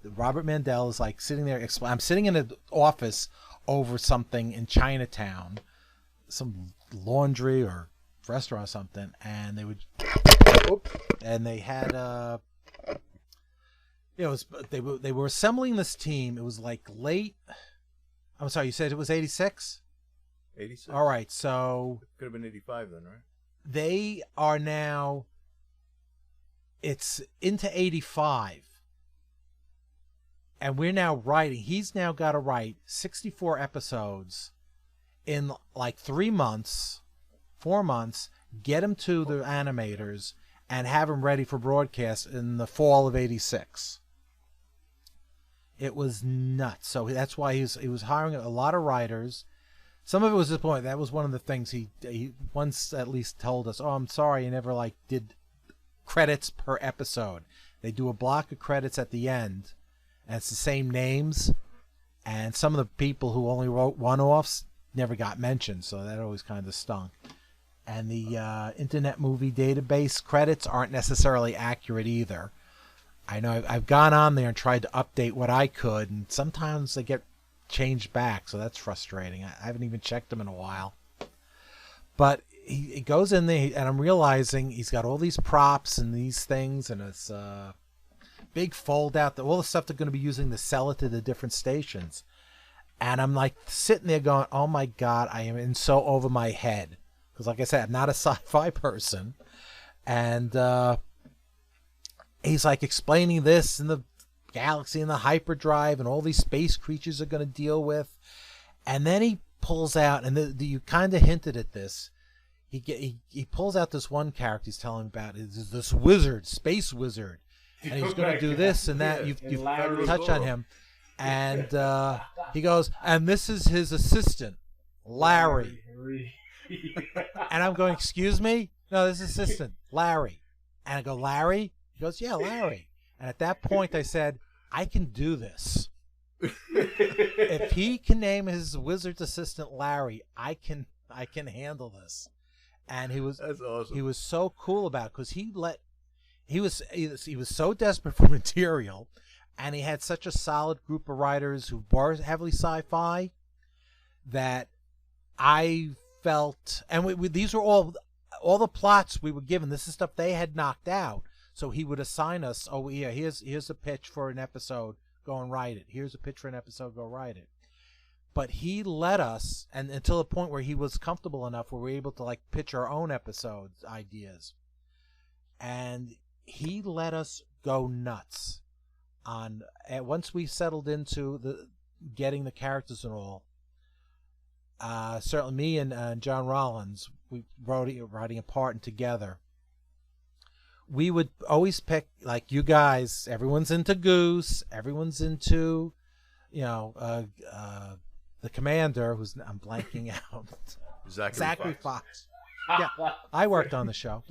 Robert Mandel is like sitting there. I'm sitting in an office over something in Chinatown, some laundry or restaurant or something, and they had they were assembling this team. It was like late. I'm sorry, you said it was 86? 86. All right, so Could have been 85 then, right? they are now, it's into 85. And we're now writing. He's now got to write 64 episodes in like 3 months, 4 months, get them to the animators, and have them ready for broadcast in the fall of 86. It was nuts. So that's why he was hiring a lot of writers. Some of it was disappointing. That was one of the things he once at least told us. Oh, I'm sorry, I never did credits per episode. They do a block of credits at the end, and it's the same names. And some of the people who only wrote one-offs never got mentioned, so that always kind of stunk. And the Internet Movie Database credits aren't necessarily accurate either. I know I've gone on there and tried to update what I could, and sometimes they get changed back, so that's frustrating. I haven't even checked them in a while. But he goes in there, and I'm realizing he's got all these props and these things, and it's big fold out, all the stuff they're going to be using to sell it to the different stations. And I'm sitting there going, oh my God, I am in so over my head. Because like I said, I'm not a sci-fi person. And he's explaining this and the galaxy and the hyperdrive and all these space creatures are going to deal with. And then he pulls out, and you kind of hinted at this, he pulls out this one character he's telling about, is this wizard, space wizard. And he's going to do this and that. You've touched on him. And he goes, and this is his assistant, Larry. And I'm going, excuse me? No, this is assistant, Larry. And I go, Larry? He goes, yeah, Larry. And at that point, I said, I can do this. If he can name his wizard's assistant Larry, I can handle this. And that's awesome. He was so cool about it because he was so desperate for material, and he had such a solid group of writers who were heavily sci-fi that I felt, and these were all the plots we were given. This is stuff they had knocked out. So he would assign us, oh yeah, here's a pitch for an episode, go and write it. Here's a pitch for an episode, go write it. But he let us, and until the point where he was comfortable enough where we were able to pitch our own episodes ideas. And he let us go nuts on once we settled into the getting the characters and all. Certainly me and John Rollins, we writing apart and together. We would always pick, you guys, everyone's into Goose, everyone's into, the commander, who's I'm blanking out. Zachary Fox. Yeah, I worked on the show,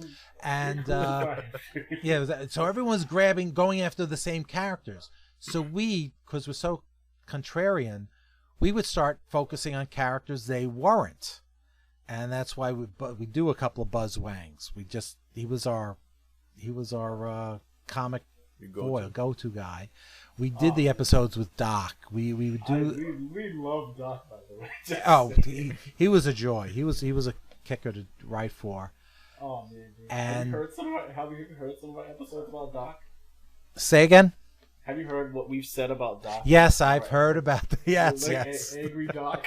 and so everyone's going after the same characters. So because we're so contrarian, we would start focusing on characters they weren't, and that's why we do a couple of Buzz Wangs. He was our comic go-to guy. We did the episodes with Doc. We would do. We love Doc, by the way. He was a joy. He was a kicker to write for. Oh man! And have you heard some of our episodes about Doc? Say again. Have you heard what we've said about Doc? Yes, I've heard about yes. Angry Doc.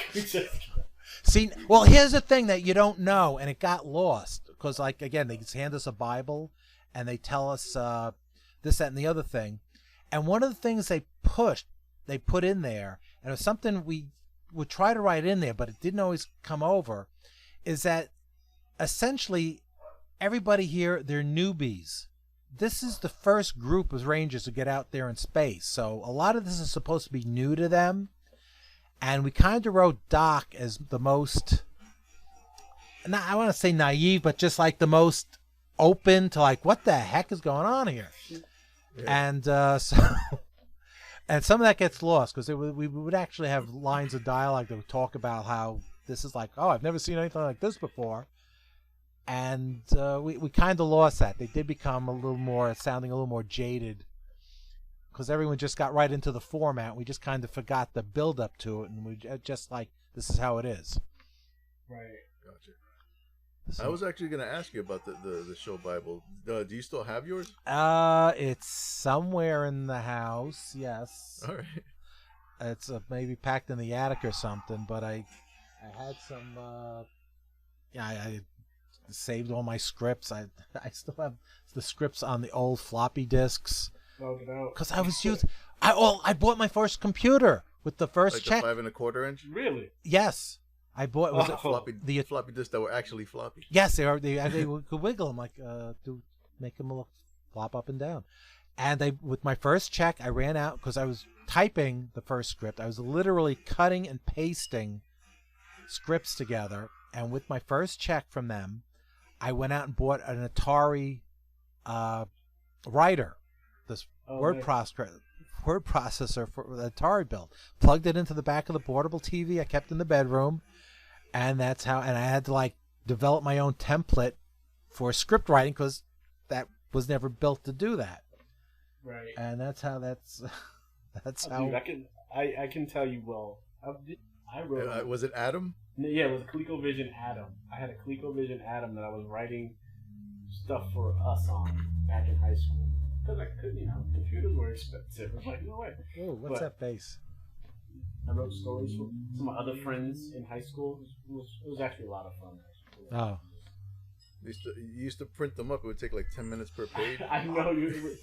See, well, here's the thing that you don't know, and it got lost because, again, they just hand us a Bible, and they tell us this, that, and the other thing. And one of the things they put in there, and it was something we would try to write in there, but it didn't always come over, is that essentially everybody here, they're newbies. This is the first group of Rangers to get out there in space. So a lot of this is supposed to be new to them. And we kind of wrote Doc as the most, I want to say naive, but just the most open to what the heck is going on here? Yeah. And and some of that gets lost because we would actually have lines of dialogue that would talk about how this is I've never seen anything like this before. And we kind of lost that. They did become sounding a little more jaded because everyone just got right into the format. We just kind of forgot the build up to it, and we just this is how it is. Right. Gotcha. So, I was actually going to ask you about the show Bible. Do you still have yours? It's somewhere in the house. Yes. All right. It's maybe packed in the attic or something. But I had some. I saved all my scripts. I still have the scripts on the old floppy disks. Because I was using. I bought my first computer with the first check. The 5 1/4 inch. Really? Yes. I bought floppy disks that were actually floppy. Yes, they could wiggle them to make them flop up and down. And with my first check, I ran out because I was typing the first script. I was literally cutting and pasting scripts together. And with my first check from them, I went out and bought an Atari writer, this word processor for the Atari build. Plugged it into the back of the portable TV I kept in the bedroom, and that's how. And I had to like develop my own template for script writing because that was never built to do that. Right. And that's how. That's how. Dude, I can tell you well. I wrote. Was it Adam? Yeah, it was a ColecoVision Atom. I had a ColecoVision Atom that I was writing stuff for us on back in high school. Because I could, computers were expensive. I was like, no way. Oh, what's that bass? I wrote stories for some of my other friends in high school. It was actually a lot of fun. Actually. Oh. You used to print them up. It would take like 10 minutes per page. I know.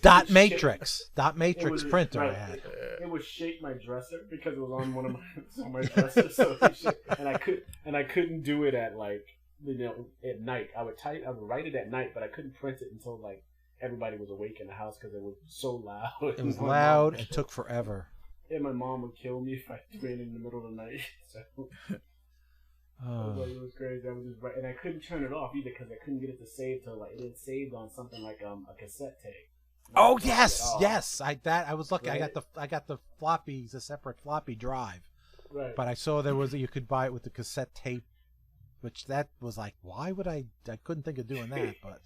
Dot matrix printer right, I had. It would shake my dresser because it was on one of my dressers. So and I couldn't do it at at night. I would write it at night, but I couldn't print it until like everybody was awake in the house because it was so loud. It was loud and took forever. Yeah, my mom would kill me if I ran in the middle of the night. So. It was crazy. I was just and I couldn't turn it off either because I couldn't get it to save till like it had saved on something like a cassette tape. Oh yes. I was lucky. Right? I got the floppies, a separate floppy drive. Right. But I saw you could buy it with the cassette tape, which that was like, why would I couldn't think of doing that, but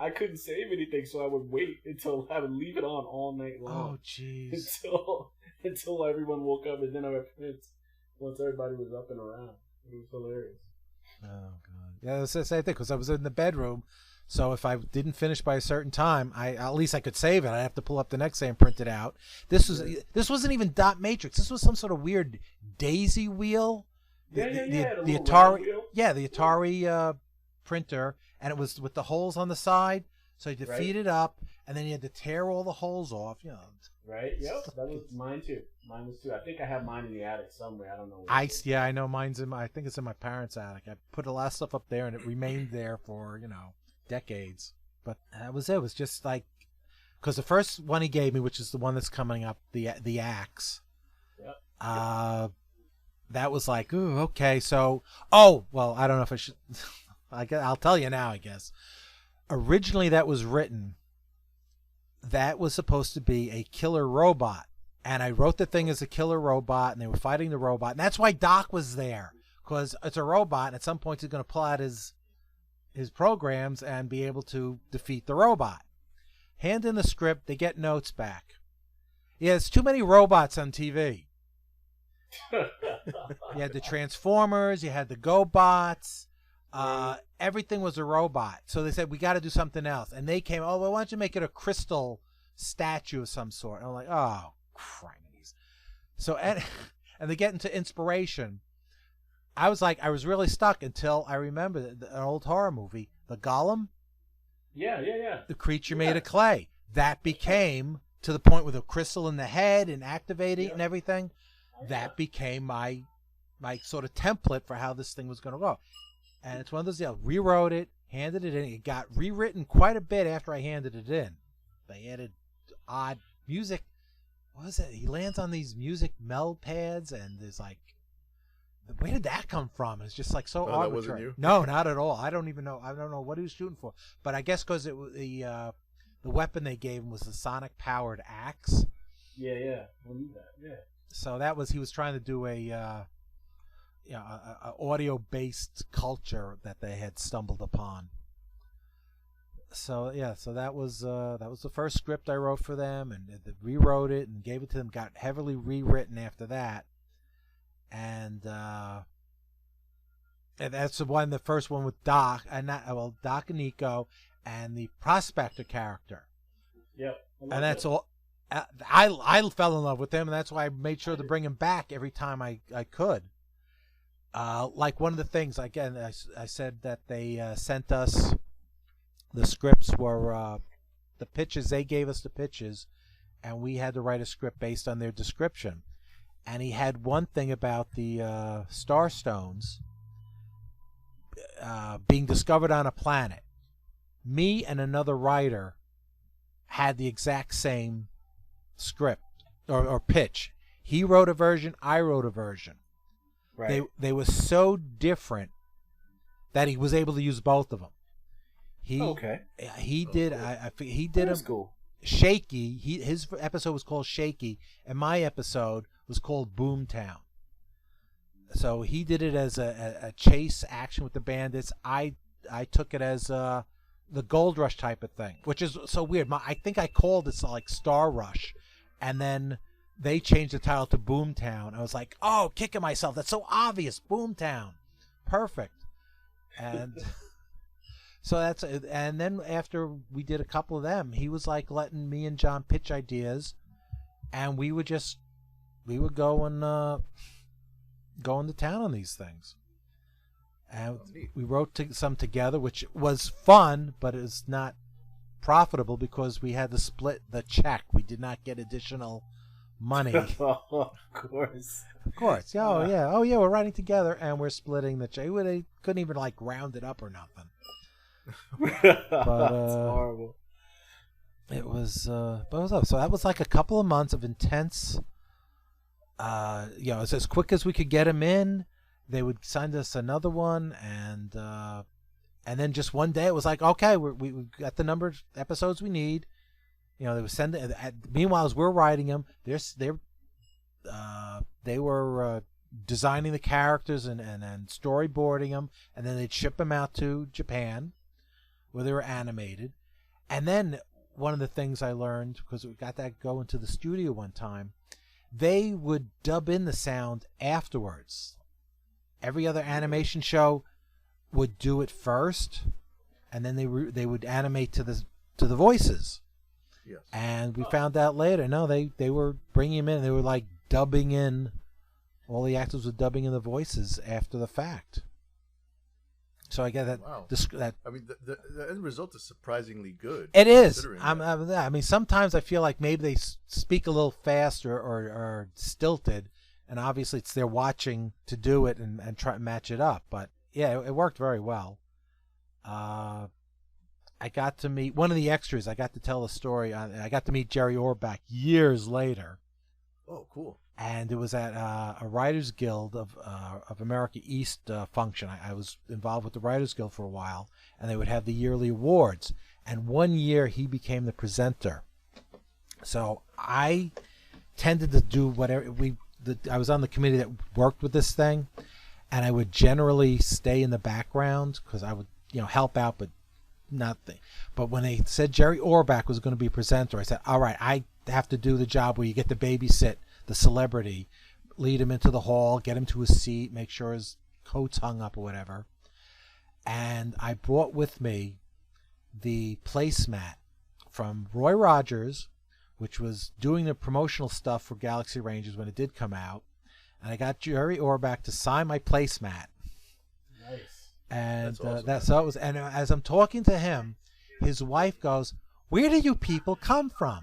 I couldn't save anything, so I would wait until I would leave it on all night long. Oh jeez. Until everyone woke up, and then I would print once everybody was up and around. It was hilarious. Oh god. Yeah, that's the same thing because I was in the bedroom, so if I didn't finish by a certain time, at least I could save it. I have to pull up the next day and print it out. This wasn't even dot matrix. This was some sort of weird daisy wheel. The Atari. Yeah, the Atari printer, and it was with the holes on the side, so you had to feed it up, and then you had to tear all the holes off. Right. Yep. That was mine too. Mine was too. I think I have mine in the attic somewhere. I don't know. I know mine's I think it's in my parents' attic. I put a lot of stuff up there, and it remained there for decades. But that was it. It was just like because the first one he gave me, which is the one that's coming up, the axe. Yep. That was like, ooh, okay. So, well, I don't know if I should. I'll tell you now. I guess originally that was written. That was supposed to be a killer robot. And I wrote the thing as a killer robot, and they were fighting the robot. And that's why Doc was there, because it's a robot, and at some point he's going to pull out his programs and be able to defeat the robot. Hand in the script, they get notes back. Yeah, there's too many robots on TV. You had the Transformers, you had the GoBots. Everything was a robot. So they said, we got to do something else. And they came, well, why don't you make it a crystal statue of some sort? And I'm like, oh, criminies. So, and they get into inspiration. I was really stuck until I remembered an old horror movie, The Golem. Yeah. The creature made of clay. That became, to the point with a crystal in the head and activating and everything, that became my sort of template for how this thing was going to go. And it's one of those, rewrote it, handed it in. It got rewritten quite a bit after I handed it in. They added odd music. What was it? He lands on these music meld pads, and there's like, where did that come from? It's just like so arbitrary. That wasn't you? No, not at all. I don't even know. I don't know what he was shooting for. But I guess because it was the weapon they gave him was the sonic powered axe. Yeah. I knew that. Yeah. So he was trying to do a audio-based culture that they had stumbled upon. So that was the first script I wrote for them, and rewrote it and gave it to them. Got heavily rewritten after that, and that's the first one with Doc and Doc and Nico and the prospector character. Yep. And that's all. I fell in love with him, and that's why I made sure to bring him back every time I could. Like one of the things, again, I said that they sent us the scripts were the pitches. They gave us the pitches, and we had to write a script based on their description. And he had one thing about the star stones being discovered on a planet. Me and another writer had the exact same script or pitch. He wrote a version, I wrote a version. Right. They were so different that he was able to use both of them. He did. Cool. He did That's a cool. Shaky. His episode was called Shaky, and my episode was called Boomtown. So he did it as a chase action with the bandits. I took it as the Gold Rush type of thing, which is so weird. I think I called it like Star Rush, and then they changed the title to Boomtown. I was like, oh, kicking myself. That's so obvious. Boomtown. Perfect. And so and then after we did a couple of them, he was like letting me and John pitch ideas, and we would go and go into town on these things. And we wrote some together, which was fun, but it was not profitable because we had to split the check. We did not get additional money. Of course. Of course. Oh yeah, we're writing together and we're splitting the check. They couldn't even like round it up or nothing. That's horrible. It was but it was up. So that was like a couple of months of intense it's as quick as we could get them in. They would send us another one, and then just one day it was like, okay, we got the number of episodes we need. They would send it. Meanwhile, as we're writing them, they were designing the characters and storyboarding them, and then they'd ship them out to Japan, where they were animated. And then one of the things I learned, because we got that go into the studio one time, they would dub in the sound afterwards. Every other animation show would do it first, and then they would animate to the voices. Yes. And we found out later, no, they were bringing him in. They were like dubbing in. All the actors were dubbing in the voices after the fact. So I get that. Wow. That I mean, the end result is surprisingly good. it is. Considering I mean, sometimes I feel like maybe they speak a little fast or stilted, and obviously it's they're watching to do it and try to match it up. But yeah, it worked very well. I got to meet one of the extras. I got to tell a story. I got to meet Jerry Orbach years later. Oh, cool. And it was at a Writers Guild of America East function. I was involved with the Writers Guild for a while, and they would have the yearly awards. And one year he became the presenter. So I tended to do whatever I was on the committee that worked with this thing, and I would generally stay in the background because I would help out, but nothing. But when they said Jerry Orbach was going to be presenter, I said, all right, I have to do the job where you get to babysit the celebrity, lead him into the hall, get him to his seat, make sure his coat's hung up or whatever. And I brought with me the placemat from Roy Rogers, which was doing the promotional stuff for Galaxy Rangers when it did come out. And I got Jerry Orbach to sign my placemat. Nice. And That's awesome, so it was. And as I'm talking to him, his wife goes, "Where do you people come from?"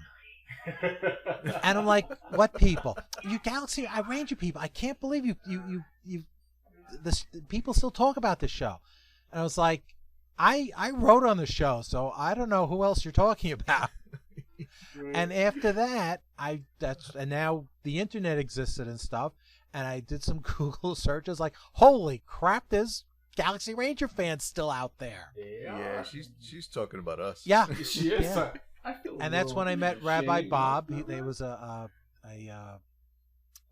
And I'm like, "What people? You Galaxy Ranger people? I can't believe you. This people still talk about this show." And I was like, "I wrote on the show, so I don't know who else you're talking about." And after that, and now the internet existed and stuff, and I did some Google searches. Like, holy crap, there's Galaxy Ranger fans still out there. Yeah, she's talking about us. Yeah, She is. yeah. I feel And that's when I met Rabbi Bob. There was a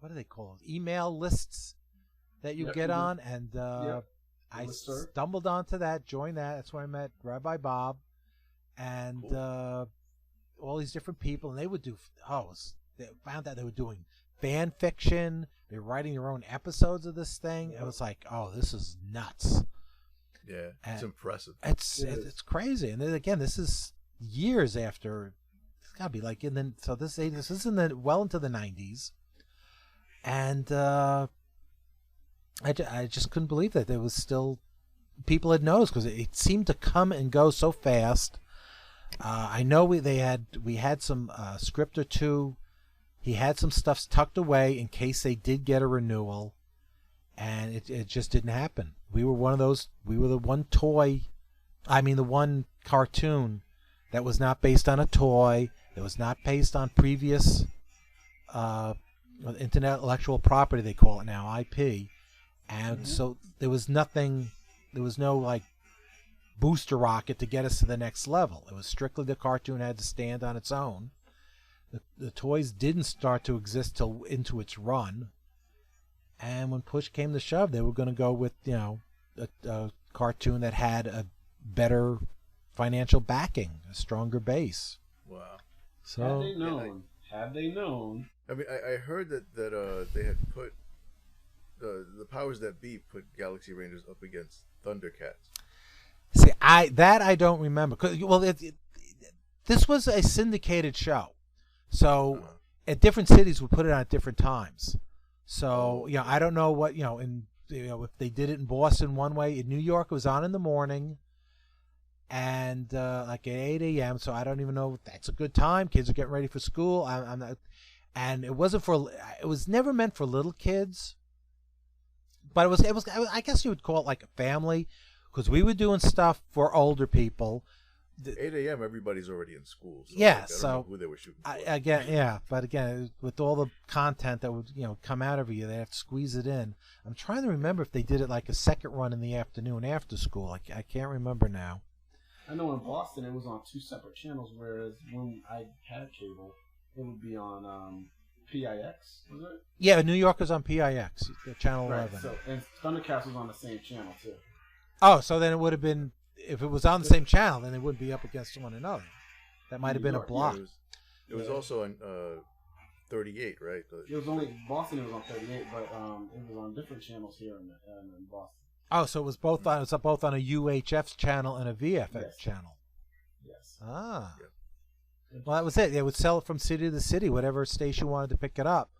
what do they call it? Email lists that you get on, and I stumbled onto that, joined that. That's when I met Rabbi Bob, and all these different people, and they would do. They found out they were doing fan fiction. They were writing their own episodes of this thing. It was like, oh, this is nuts. Yeah, it's impressive. It's crazy. And then again, this is years after. It's got to be like this is well into the 90s, and I just couldn't believe that there was still people had noticed because it seemed to come and go so fast. I know we had some script or two. He had some stuff tucked away in case they did get a renewal, and it just didn't happen. We were one of those. We were the one the one cartoon that was not based on a toy, that was not based on previous intellectual property, they call it now, IP. And so there was nothing, there was no like booster rocket to get us to the next level. It was strictly the cartoon had to stand on its own. The toys didn't start to exist till into its run. And when push came to shove, they were going to go with, you know, a cartoon that had a better financial backing, a stronger base. Wow. So Had they known? Had they known? I mean, I heard that they had put the powers that be put Galaxy Rangers up against Thundercats. see, I don't remember. 'Cause, well, this was a syndicated show, so at different cities we put it on at different times. So you know, I don't know what if they did it in Boston one way. In New York, it was on in the morning, and like at 8 a.m. So I don't even know if that's a good time. Kids are getting ready for school. I'm not, and it wasn't for. It was never meant for little kids, but it was. I guess you would call it like a family, because we were doing stuff for older people. 8 a.m. Everybody's already in school. So Yeah, like, I don't so know who they were shooting for. but again, with all the content that would come out every year, they have to squeeze it in. I'm trying to remember if they did it like a second run in the afternoon after school. I can't remember now. I know in Boston it was on 2 separate channels, whereas when I had cable, it would be on PIX, was it? Yeah, New York was on PIX, Channel Right. 11. So and Thundercats was on the same channel too. Oh, so then it would have been, if it was on the same channel, then they wouldn't be up against one another. That might have been a block. It was also on 38, right? It was only Boston. It was on 38, but it was on different channels here in Boston. Oh, so it was both on a UHF channel and a VFX channel. Yes. Ah. Yeah. Well, that was it. They would sell it from city to city, whatever station wanted to pick it up.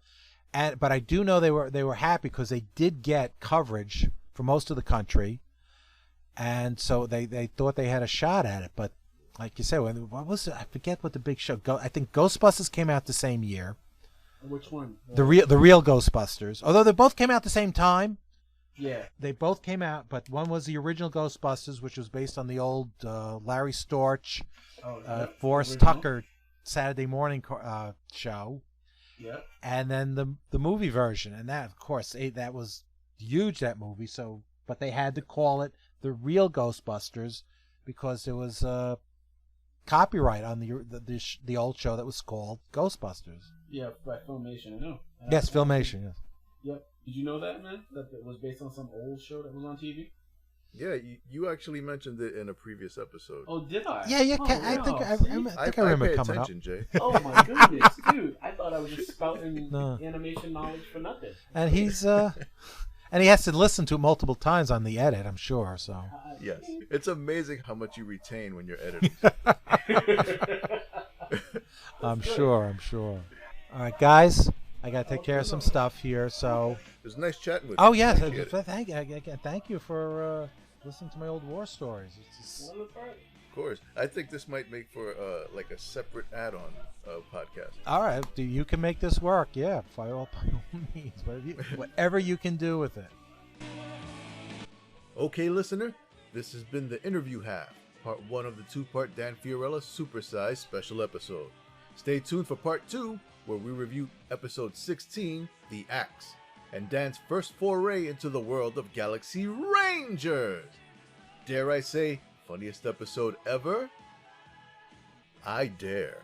But I do know they were happy because they did get coverage for most of the country, and so they thought they had a shot at it. But like you said, what was it? I forget what the big show. I think Ghostbusters came out the same year. Which one? The real Ghostbusters, although they both came out the same time. Yeah. They both came out, but one was the original Ghostbusters, which was based on the old Larry Storch, Forrest Tucker Saturday morning show. Yep. And then the movie version, and that, of course, that was huge, that movie. So, but they had to call it the real Ghostbusters because there was copyright on the old show that was called Ghostbusters. Yeah, by Filmation, I know. Yes, Filmation. Yes. Yep. Did you know that, man? That it was based on some old show that was on TV? Yeah, you actually mentioned it in a previous episode. Oh, did I? Yeah. Oh, I wow. think I I remember pay coming attention, up. Jay. Oh my goodness, dude! I thought I was just spouting No. animation knowledge for nothing. And he's and he has to listen to it multiple times on the edit, I'm sure. So Yes, it's amazing how much you retain when you're editing. I'm sure. All right, guys, I gotta take care of some stuff here. So It was nice chatting with you. oh yes, Appreciate it. thank you for listening to my old war stories. It's just, Of course. I think this might make for like a separate add-on podcast. all right, you can make this work. Yeah, by all means, whatever you can do with it. Okay, listener, this has been the interview half, part 1 of the 2-part Dan Fiorella supersized special episode. Stay tuned for part 2, where we review episode 16, The Axe, and Dan's first foray into the world of Galaxy Rangers. Dare I say, funniest episode ever? I dare.